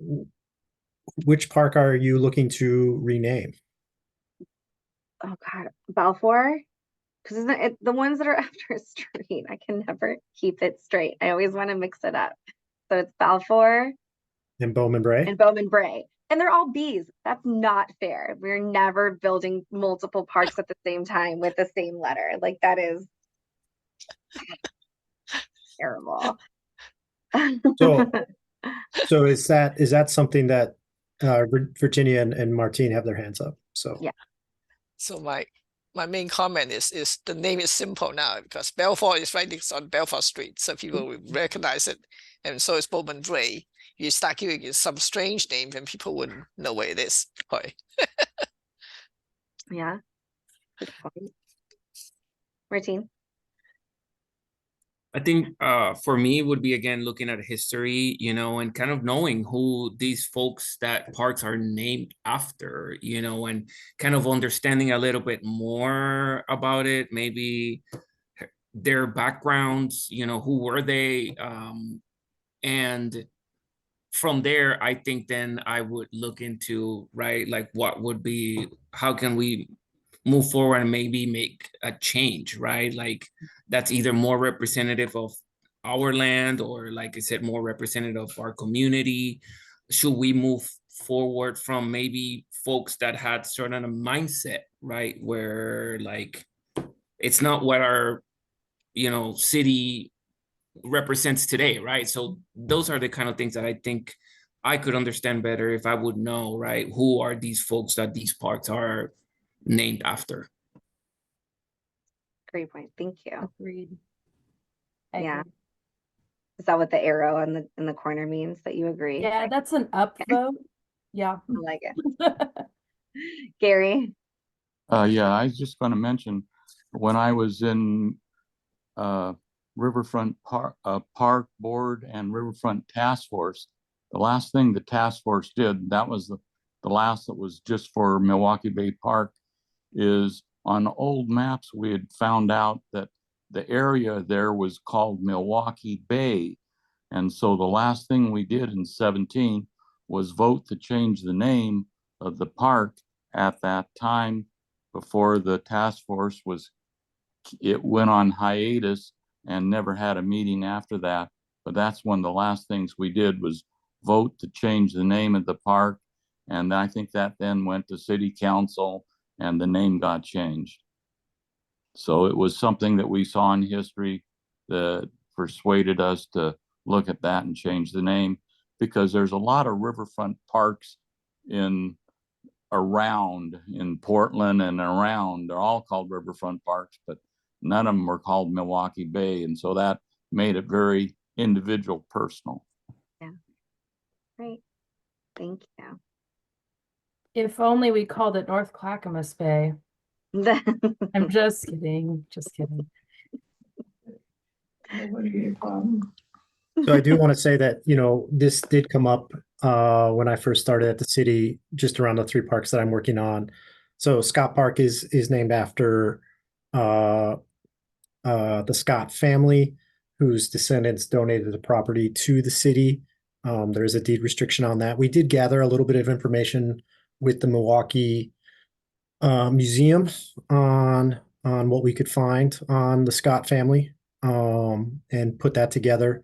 which park are you looking to rename? Oh God, Balfour? Because isn't it the ones that are after a street? I can never keep it straight. I always want to mix it up. So it's Balfour And Bowman Bray? and Bowman Bray. And they're all B's. That's not fair. We're never building multiple parks at the same time with the same letter. Like, that is terrible. So is that something that Virginia and Martine have their hands up? So yeah. So my main comment is the name is simple now because Belfort is right next on Belfort Street, so people will recognize it, and so is Bowman Bray. You start giving it some strange name, and people wouldn't know where it is. Right. Yeah. Good point. Martine? I think for me would be again looking at history, and kind of knowing who these folks that parks are named after, and kind of understanding a little bit more about it, maybe their backgrounds, who were they, and from there, I think then I would look into, right, like how can we move forward and maybe make a change, right? Like that's either more representative of our land or, like I said, more representative of our community. Should we move forward from maybe folks that had certain mindset, right? Where like, it's not what our, city represents today, right? So those are the kind of things that I think I could understand better if I would know, right? Who are these folks that these parks are named after? Great point. Thank you. Agreed. Yeah. Is that what the arrow in the corner means, that you agree? Yeah, that's an up vote. Yeah. I like it. Gary? Yeah, I was just going to mention when I was in Riverfront Park Board and Riverfront Task Force, the last thing the task force did, that was the last that was just for Milwaukie Bay Park, is on old maps we had found out that the area there was called Milwaukie Bay. And so the last thing we did in 17 was vote to change the name of the park at that time before the task force it went on hiatus and never had a meeting after that. But that's one of the last things we did was vote to change the name of the park. And I think that then went to city council and the name got changed. So it was something that we saw in history that persuaded us to look at that and change the name, because there's a lot of riverfront parks around in Portland and around. They're all called riverfront parks, but none of them were called Milwaukie Bay. And so that made it very individual, personal. Yeah. Great. Thank you. If only we called it North Clackamas Bay. I'm just kidding. Just kidding. So I do want to say that, this did come up when I first started at the city, just around the 3 parks that I'm working on. So Scott Park is named after the Scott family, whose descendants donated the property to the city. There is a deed restriction on that. We did gather a little bit of information with the Milwaukie Museum on what we could find on the Scott family, and put that together.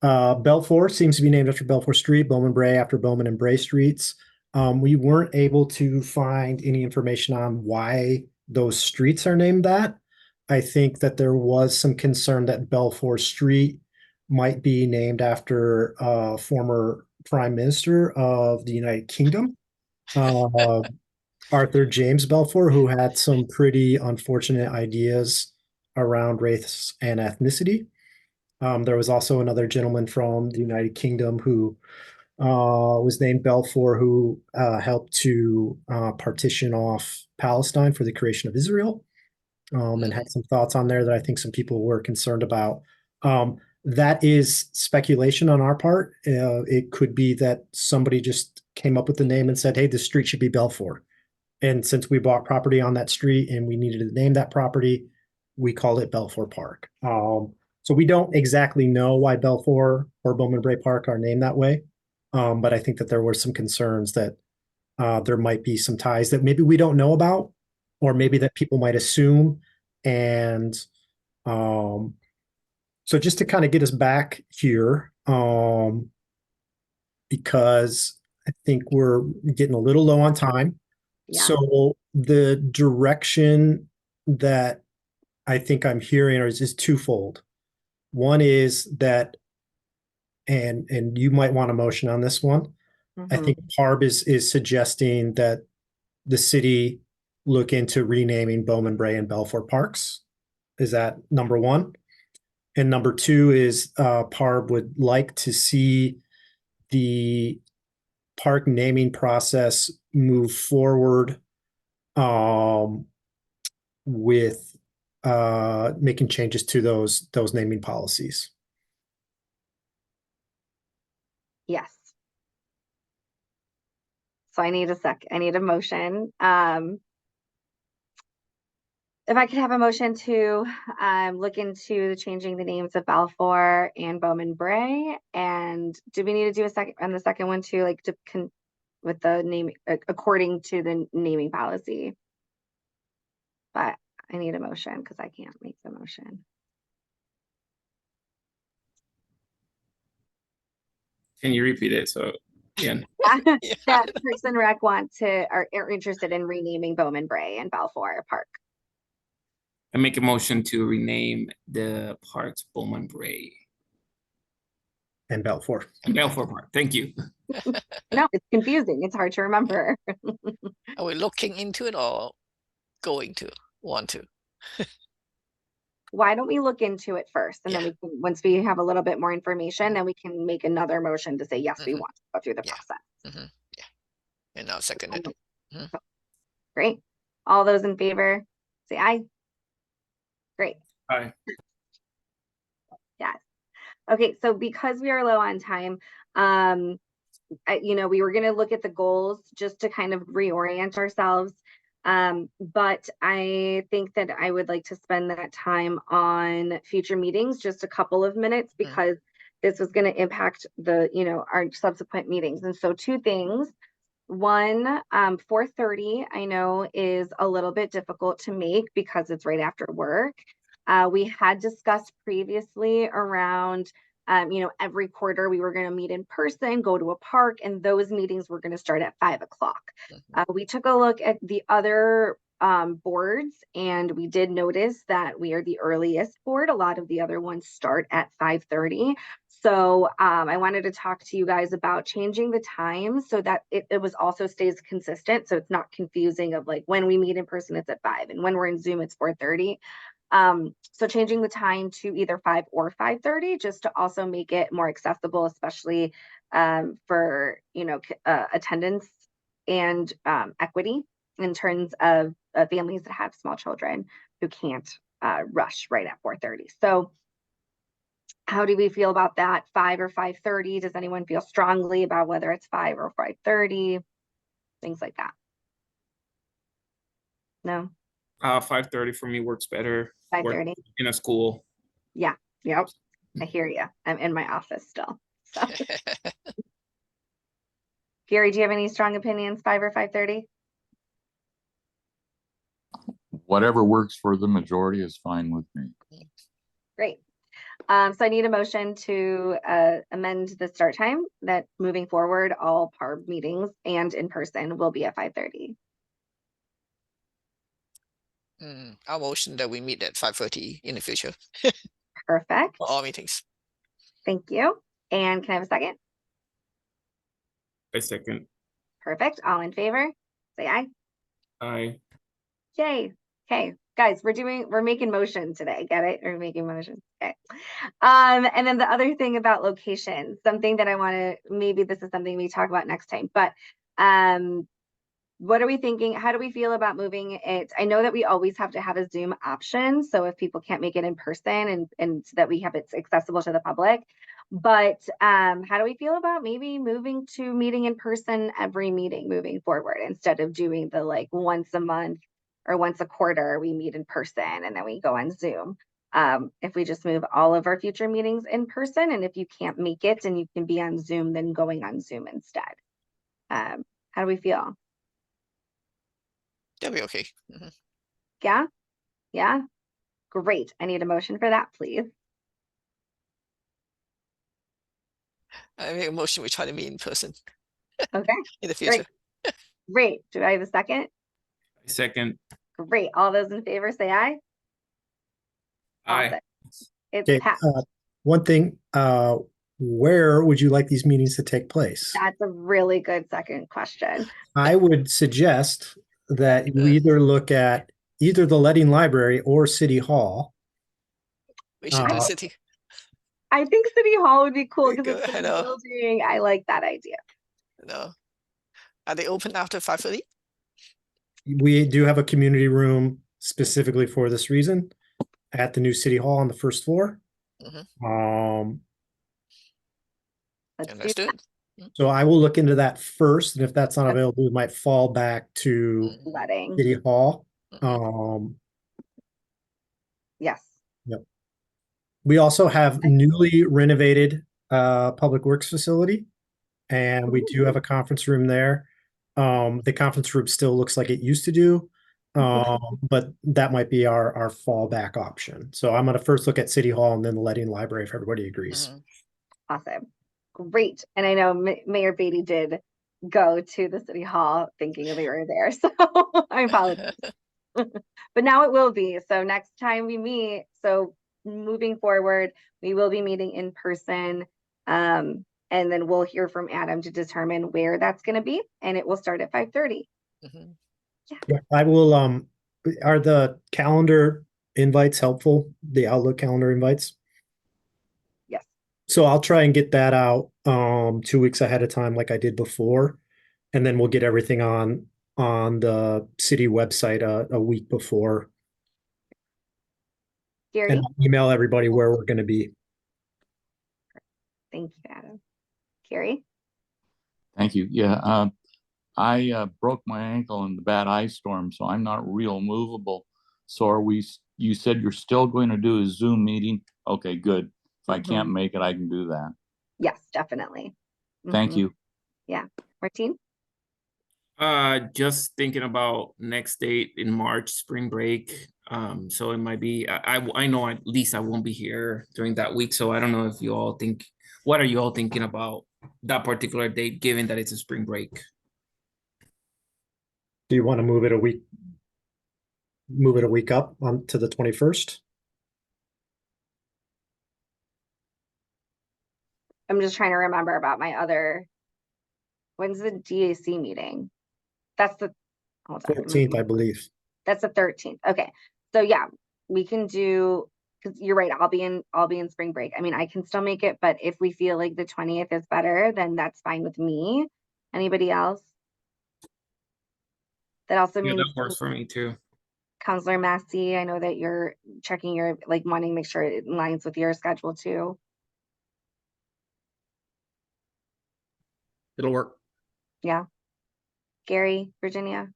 Belfour seems to be named after Belfour Street, Bowman Bray after Bowman and Bray Streets. We weren't able to find any information on why those streets are named that. I think that there was some concern that Belfour Street might be named after a former Prime Minister of the United Kingdom. Arthur James Balfour, who had some pretty unfortunate ideas around race and ethnicity. There was also another gentleman from the United Kingdom who was named Balfour, who helped to partition off Palestine for the creation of Israel, and had some thoughts on there that I think some people were concerned about. That is speculation on our part. It could be that somebody just came up with the name and said, hey, this street should be Balfour. And since we bought property on that street and we needed to name that property, we called it Balfour Park. So we don't exactly know why Balfour or Bowman Bray Park are named that way. But I think that there were some concerns that there might be some ties that maybe we don't know about, or maybe that people might assume. And so just to kind of get us back here, because I think we're getting a little low on time. Yeah. So the direction that I think I'm hearing is twofold. One is that, and you might want a motion on this one. I think PARB is suggesting that the city look into renaming Bowman Bray and Balfour Parks. Is that number one? And number two is PARB would like to see the park naming process move forward with making changes to those naming policies. Yes. So I need a motion. If I could have a motion to look into changing the names of Balfour and Bowman Bray, and do we need to do a second on the second one too, like with the name according to the naming policy? But I need a motion because I can't make the motion. Can you repeat it? So again, That Parks and Rec are interested in renaming Bowman Bray and Balfour Park. I make a motion to rename the parks Bowman Bray And Balfour. and Balfour Park. Thank you. No, it's confusing. It's hard to remember. Are we looking into it or want to? Why don't we look into it first, and then Yeah. we can, once we have a little bit more information, then we can make another motion to say yes, we Mhm. want to go through the Yeah. process. Yeah. And I'll second it. Great. All those in favor, say aye. Great. Aye. Yes. Okay, so because we are low on time, we were going to look at the goals just to kind of reorient ourselves. But I think that I would like to spend that time on future meetings, just a couple of minutes, because this was going to impact our subsequent meetings. And so two things. One, 4:30, I know is a little bit difficult to make because it's right after work. We had discussed previously around, every quarter we were going to meet in person, go to a park, and those meetings were going to start at 5 o'clock. We took a look at the other boards, and we did notice that we are the earliest board. A lot of the other ones start at 5:30. So I wanted to talk to you guys about changing the time so that it was also stays consistent. So it's not confusing of like when we meet in person, it's at 5, and when we're in Zoom, it's 4:30. So changing the time to either 5 or 5:30, just to also make it more accessible, especially for attendance and equity in terms of families that have small children who can't rush right at 4:30. So how do we feel about that? 5 or 5:30? Does anyone feel strongly about whether it's 5 or 5:30? Things like that. No? 5:30 for me works better. 5:30? In a school. Yeah. Yep. I hear you. I'm in my office still. So Gary, do you have any strong opinions, 5 or 5:30? Whatever works for the majority is fine with me. Great. So I need a motion to amend the start time, that moving forward, all PARB meetings and in person will be at 5:30. Our motion that we meet at 5:30 in the future Perfect. for all meetings. Thank you. And can I have a second? A second. Perfect. All in favor, say aye. Aye. Yay. Okay, guys, we're making motion today. Get it? We're making motion. Okay. And then the other thing about location, something that I want to, maybe this is something we talk about next time, but what are we thinking? How do we feel about moving it? I know that we always have to have a Zoom option. So if people can't make it in person and so that we have it accessible to the public. But how do we feel about maybe moving to meeting in person every meeting moving forward instead of doing the like once a month or once a quarter we meet in person and then we go on Zoom? If we just move all of our future meetings in person, and if you can't make it and you can be on Zoom, then going on Zoom instead. How do we feel? That'll be okay. Mhm. Yeah? Yeah? Great. I need a motion for that, please. I make a motion, we try to meet in person Okay, in the future. great. Do I have a second? Second. Great. All those in favor say aye. Aye. Awesome. It's Okay, passed. one thing, where would you like these meetings to take place? That's a really good second question. I would suggest that you either look at either the Letting Library or City Hall. We should do Uh, city. I think City Hall would be cool because Good, it's I a know. building. I like that idea. No. Are they open after 5:30? We do have a community room specifically for this reason at the new City Hall on the first floor. Mhm. Let's do Understood. So I will look into that first, and if that's not available, we might fall back to letting. City Hall. Mhm. Yes. We also have newly renovated Public Works facility, and we do have a conference room there. The conference room still looks like it used to do, but that might be our fallback option. So I'm going to first look at City Hall and then the Letting Library if everybody agrees. Mhm. Awesome. Great. And I know Mayor Beatty did go to the City Hall thinking we were there. So I apologize. But now it will be. So next time we meet, so moving forward, we will be meeting in person. And then we'll hear from Adam to determine where that's going to be. And it will start at 5:30. Mhm. Yeah, I will, are the calendar invites helpful? The Outlook calendar invites? Yes. So I'll try and get that out 2 weeks ahead of time like I did before. And then we'll get everything on the city website a week before. Gary, And I'll email everybody where we're going to be. thank you, Adam. Gary? Thank you. Yeah, I broke my ankle in the bad ice storm, so I'm not real movable. So you said you're still going to do a Zoom meeting? Okay, good. If I can't make it, I can do that. Yes, definitely. Thank you. Yeah. Martine? Just thinking about next date in March, spring break. So it might be, I know at least I won't be here during that week. So I don't know if you all think, what are you all thinking about that particular date, given that it's a spring break? Do you want to move it a week up on to the 21st? I'm just trying to remember about my other, when's the DAC meeting? That's the, hold on. 14th, I believe. That's the 13th. Okay. So yeah, we can do, because you're right, I'll be in spring break. I mean, I can still make it, but if we feel like the 20th is better, then that's fine with me. Anybody else? That also Yeah, means that works for me too. Counselor Massey, I know that you're checking your, like, wanting to make sure it aligns with your schedule too. It'll work. Yeah. Gary, Virginia?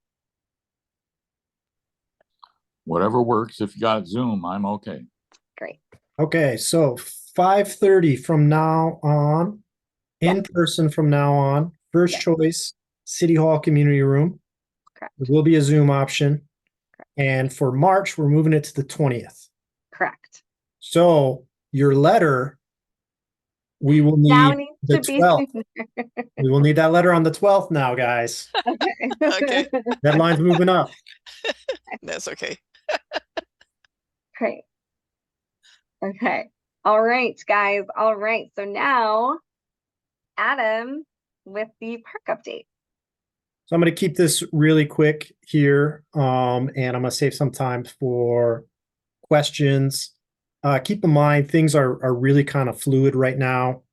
Whatever works. If you got Zoom, I'm okay. Great. Okay, so 5:30 from now on, in person from now on, first Yeah. choice, City Hall Community Room. Correct. There will be a Zoom option. And for March, we're moving it to the 20th. Correct. So your letter, we will Now need needs the to be 12th. sooner. We will need that letter on the 12th now, guys. Okay. Okay. Deadline's moving up. That's okay. Great. Okay. All right, guys. All right. So now, Adam with the park update. So I'm going to keep this really quick here, and I'm going to save some time for questions. Keep in mind, things are really kind of fluid right now.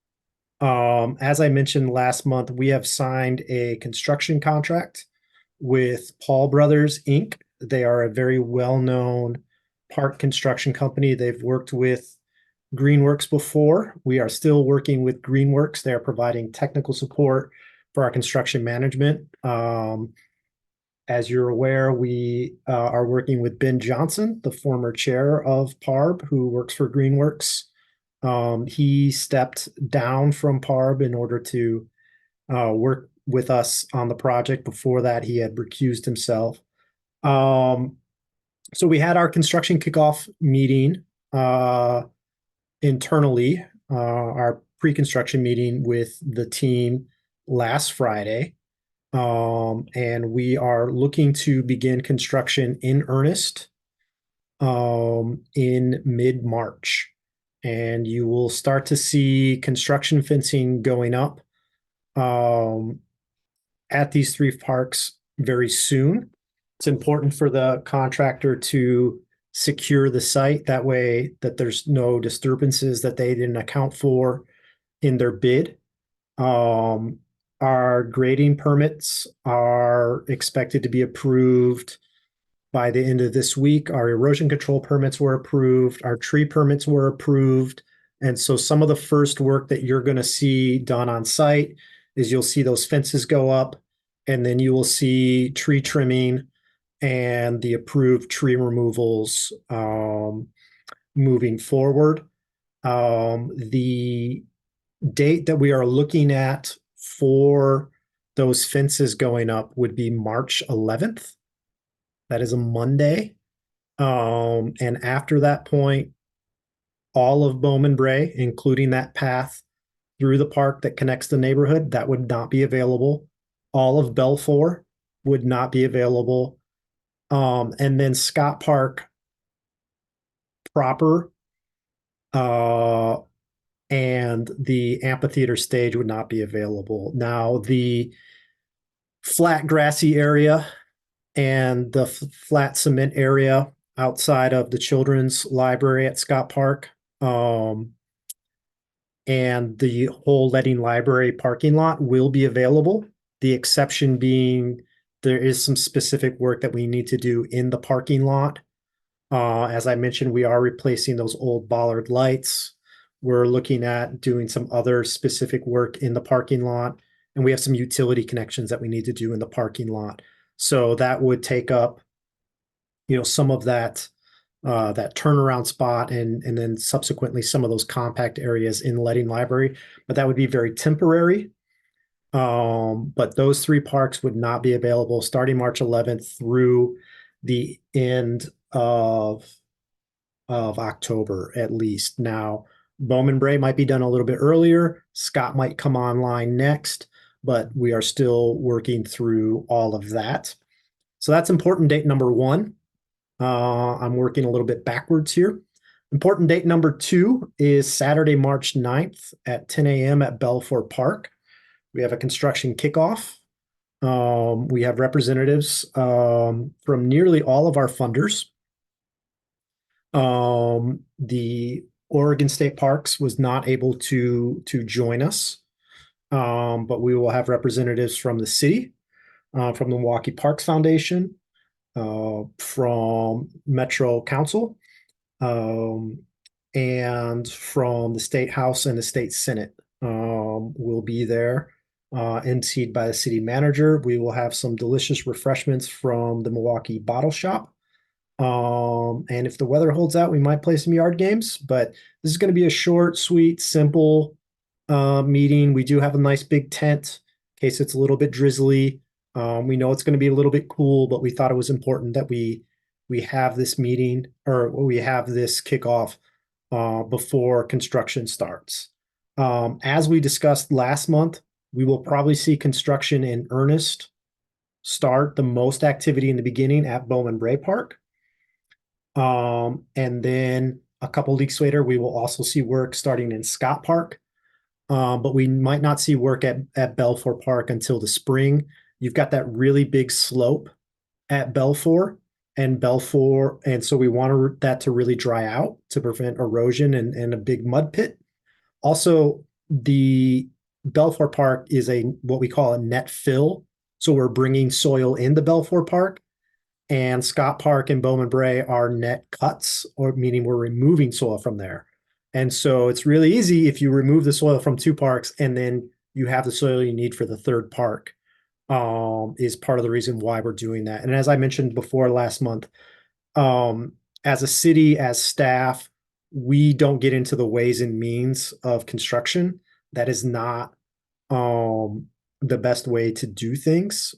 As I mentioned last month, we have signed a construction contract with Paul Brothers, Inc. They are a very well-known park construction company. They've worked with Greenworks before. We are still working with Greenworks. They are providing technical support for our construction management. As you're aware, we are working with Ben Johnson, the former chair of PARB, who works for Greenworks. He stepped down from PARB in order to work with us on the project. Before that, he had recused himself. So we had our construction kickoff meeting internally, our pre-construction meeting with the team last Friday. And we are looking to begin construction in earnest in mid-March. And you will start to see construction fencing going up at these 3 parks very soon. It's important for the contractor to secure the site. That way that there's no disturbances that they didn't account for in their bid. Our grading permits are expected to be approved by the end of this week. Our erosion control permits were approved. Our tree permits were approved. And so some of the first work that you're going to see done on site is you'll see those fences go up, and then you will see tree trimming and the approved tree removals moving forward. The date that we are looking at for those fences going up would be March 11th. That is a Monday. And after that point, all of Bowman Bray, including that path through the park that connects the neighborhood, that would not be available. All of Belfour would not be available. And then Scott Park proper and the amphitheater stage would not be available. Now, the flat grassy area and the flat cement area outside of the children's library at Scott Park, and the whole Letting Library parking lot will be available. The exception being there is some specific work that we need to do in the parking lot. As I mentioned, we are replacing those old bollard lights. We're looking at doing some other specific work in the parking lot, and we have some utility connections that we need to do in the parking lot. So that would take up, some of that turnaround spot and then subsequently some of those compact areas in Letting Library, but that would be very temporary. But those 3 parks would not be available starting March 11th through the end of October at least. Now, Bowman Bray might be done a little bit earlier. Scott might come online next, but we are still working through all of that. So that's important date number 1. I'm working a little bit backwards here. Important date number 2 is Saturday, March 9th at 10 a.m. at Belfour Park. We have a construction kickoff. We have representatives from nearly all of our funders. The Oregon State Parks was not able to join us, but we will have representatives from the city, from the Milwaukie Parks Foundation, from Metro Council, and from the State House and the State Senate will be there, emceed by the city manager. We will have some delicious refreshments from the Milwaukie Bottle Shop. And if the weather holds out, we might play some yard games, but this is going to be a short, sweet, simple meeting. We do have a nice big tent in case it's a little bit drizzly. We know it's going to be a little bit cool, but we thought it was important that we have this meeting, or we have this kickoff before construction starts. As we discussed last month, we will probably see construction in earnest start the most activity in the beginning at Bowman Bray Park. And then a couple weeks later, we will also see work starting in Scott Park. But we might not see work at Belfour Park until the spring. you've got that really big slope at Belfour and so we want that to really dry out to prevent erosion and a big mud pit. Also, the Belfour Park is what we call a net fill. So we're bringing soil into Belfour Park, and Scott Park and Bowman Bray are net cuts, or meaning we're removing soil from there. And so it's really easy if you remove the soil from 2 parks and then you have the soil you need for the 3rd park, is part of the reason why we're doing that. And as I mentioned before last month, as a city, as staff, we don't get into the ways and means of construction. That is not the best way to do things.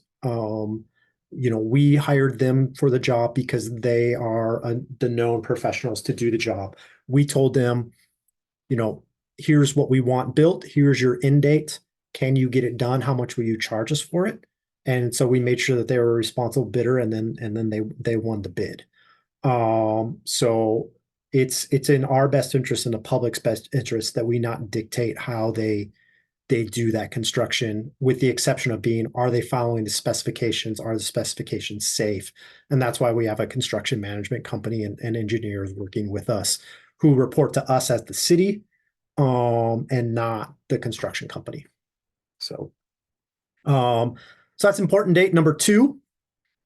We hired them for the job because they are the known professionals to do the job. We told them, here's what we want built. Here's your end date. Can you get it done? How much will you charge us for it? And so we made sure that they were a responsible bidder, and then they won the bid. So it's in our best interest and the public's best interest that we not dictate how they do that construction, with the exception of being, are they following the specifications? Are the specifications safe? And that's why we have a construction management company and engineers working with us who report to us as the city, and not the construction company. So that's important date number 2.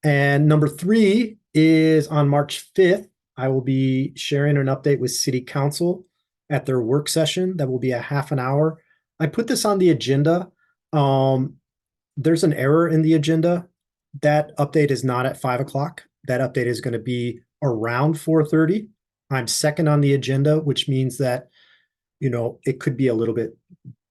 And number 3 is on March 5th. I will be sharing an update with City Council at their work session. That will be a half an hour. I put this on the agenda. There's an error in the agenda. That update is not at 5 o'clock. That update is going to be around 4:30. I'm second on the agenda, which means that, it could be a little bit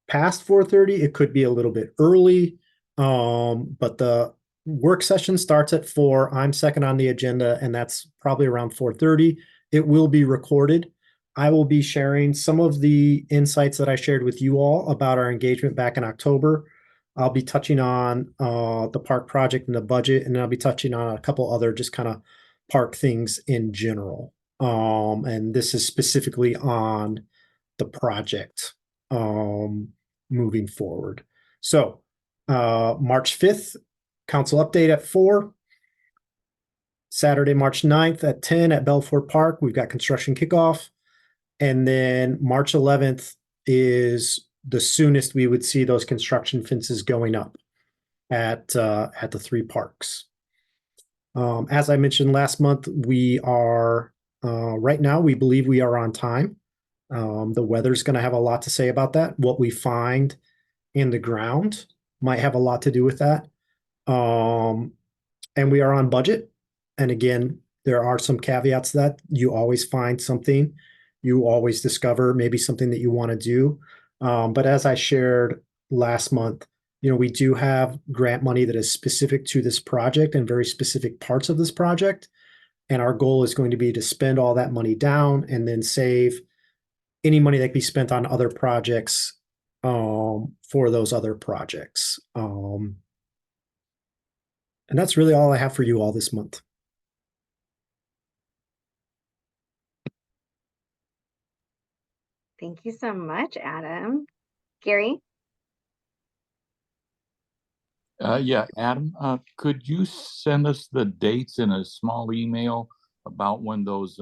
past 4:30. It could be a little bit early. But the work session starts at 4. I'm second on the agenda, and that's probably around 4:30. It will be recorded. I will be sharing some of the insights that I shared with you all about our engagement back in October. I'll be touching on the park project and the budget, and then I'll be touching on a couple other just kind of park things in general. And this is specifically on the project moving forward. So March 5th, council update at 4. Saturday, March 9th at 10 at Belfour Park, we've got construction kickoff. And then March 11th is the soonest we would see those construction fences going up at the 3 parks. As I mentioned last month, we are right now, we believe we are on time. The weather's going to have a lot to say about that. What we find in the ground might have a lot to do with that. And we are on budget. And again, there are some caveats to that. You always find something. You always discover maybe something that you want to do. But as I shared last month, we do have grant money that is specific to this project and very specific parts of this project. And our goal is going to be to spend all that money down and then save any money that can be spent on other projects for those other projects. And that's really all I have for you all this month. Thank you so much, Adam. Gary? Yeah, Adam, could you send us the dates in a small email about when those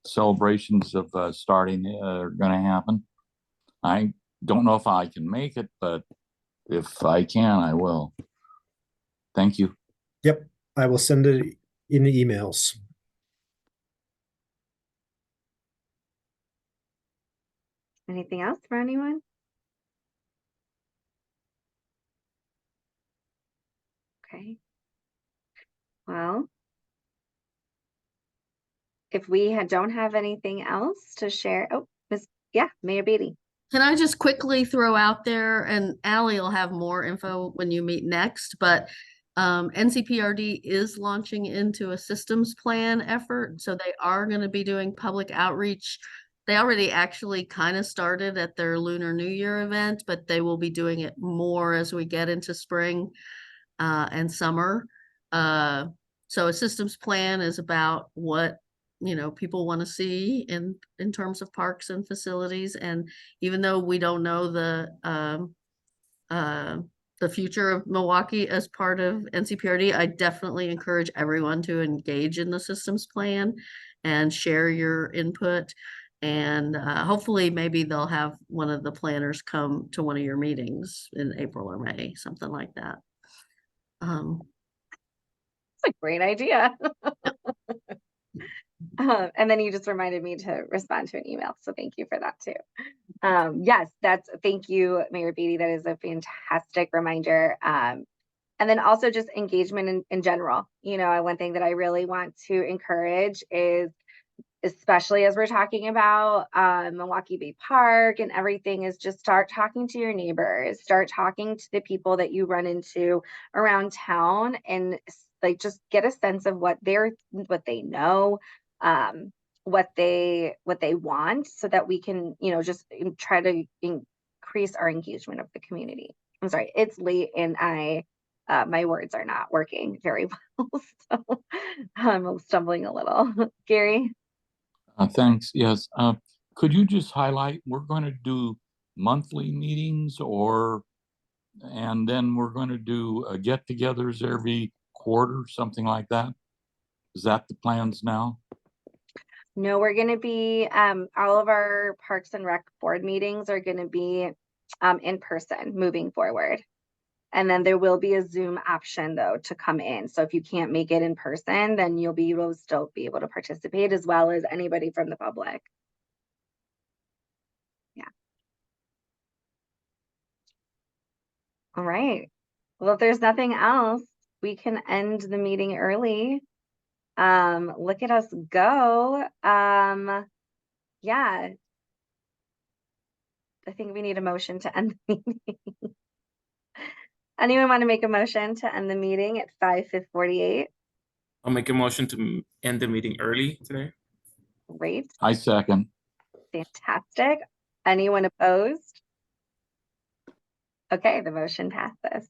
celebrations of starting are going to happen? I don't know if I can make it, but if I can, I will. Thank you. Yep, I will send it in the emails. Anything else for anyone? Okay. Well, if we don't have anything else to share, Mayor Beatty. Can I just quickly throw out there, and Allie will have more info when you meet next, but NCPRD is launching into a systems plan effort. So they are going to be doing public outreach. They already actually kind of started at their Lunar New Year event, but they will be doing it more as we get into spring and summer. So a systems plan is about what people want to see in terms of parks and facilities. And even though we don't know the the future of Milwaukee as part of NCPRD. I definitely encourage everyone to engage in the systems plan and share your input. And hopefully maybe they'll have one of the planners come to one of your meetings in April or May, something like that. That's a great idea. And then you just reminded me to respond to an email. So thank you for that too. Yes, thank you, Mayor Beatty. That is a fantastic reminder. And then also just engagement in general. You know, one thing that I really want to encourage is, especially as we're talking about Milwaukie Bay Park and everything, is just start talking to your neighbors, start talking to the people that you run into around town, and like just get a sense of what they know, what they want, so that we can, you know, just try to increase our engagement of the community. I'm sorry, it's late and my words are not working very well, so I'm stumbling a little. Gary? Thanks. Yes. Could you just highlight, we're going to do monthly meetings and then we're going to do get-togethers every quarter, something like that? Is that the plans now? No, we're going to be, all of our Parks and Rec board meetings are going to be in person moving forward. And then there will be a Zoom option though to come in. So if you can't make it in person, then you'll still be able to participate, as well as anybody from the public. Yeah. All right. Well, if there's nothing else, we can end the meeting early. Look at us go. Yeah. I think we need a motion to end the meeting. Anyone want to make a motion to end the meeting at 5:48? I'll make a motion to end the meeting early today. Great. I second. Fantastic. Anyone opposed? Okay, the motion passes.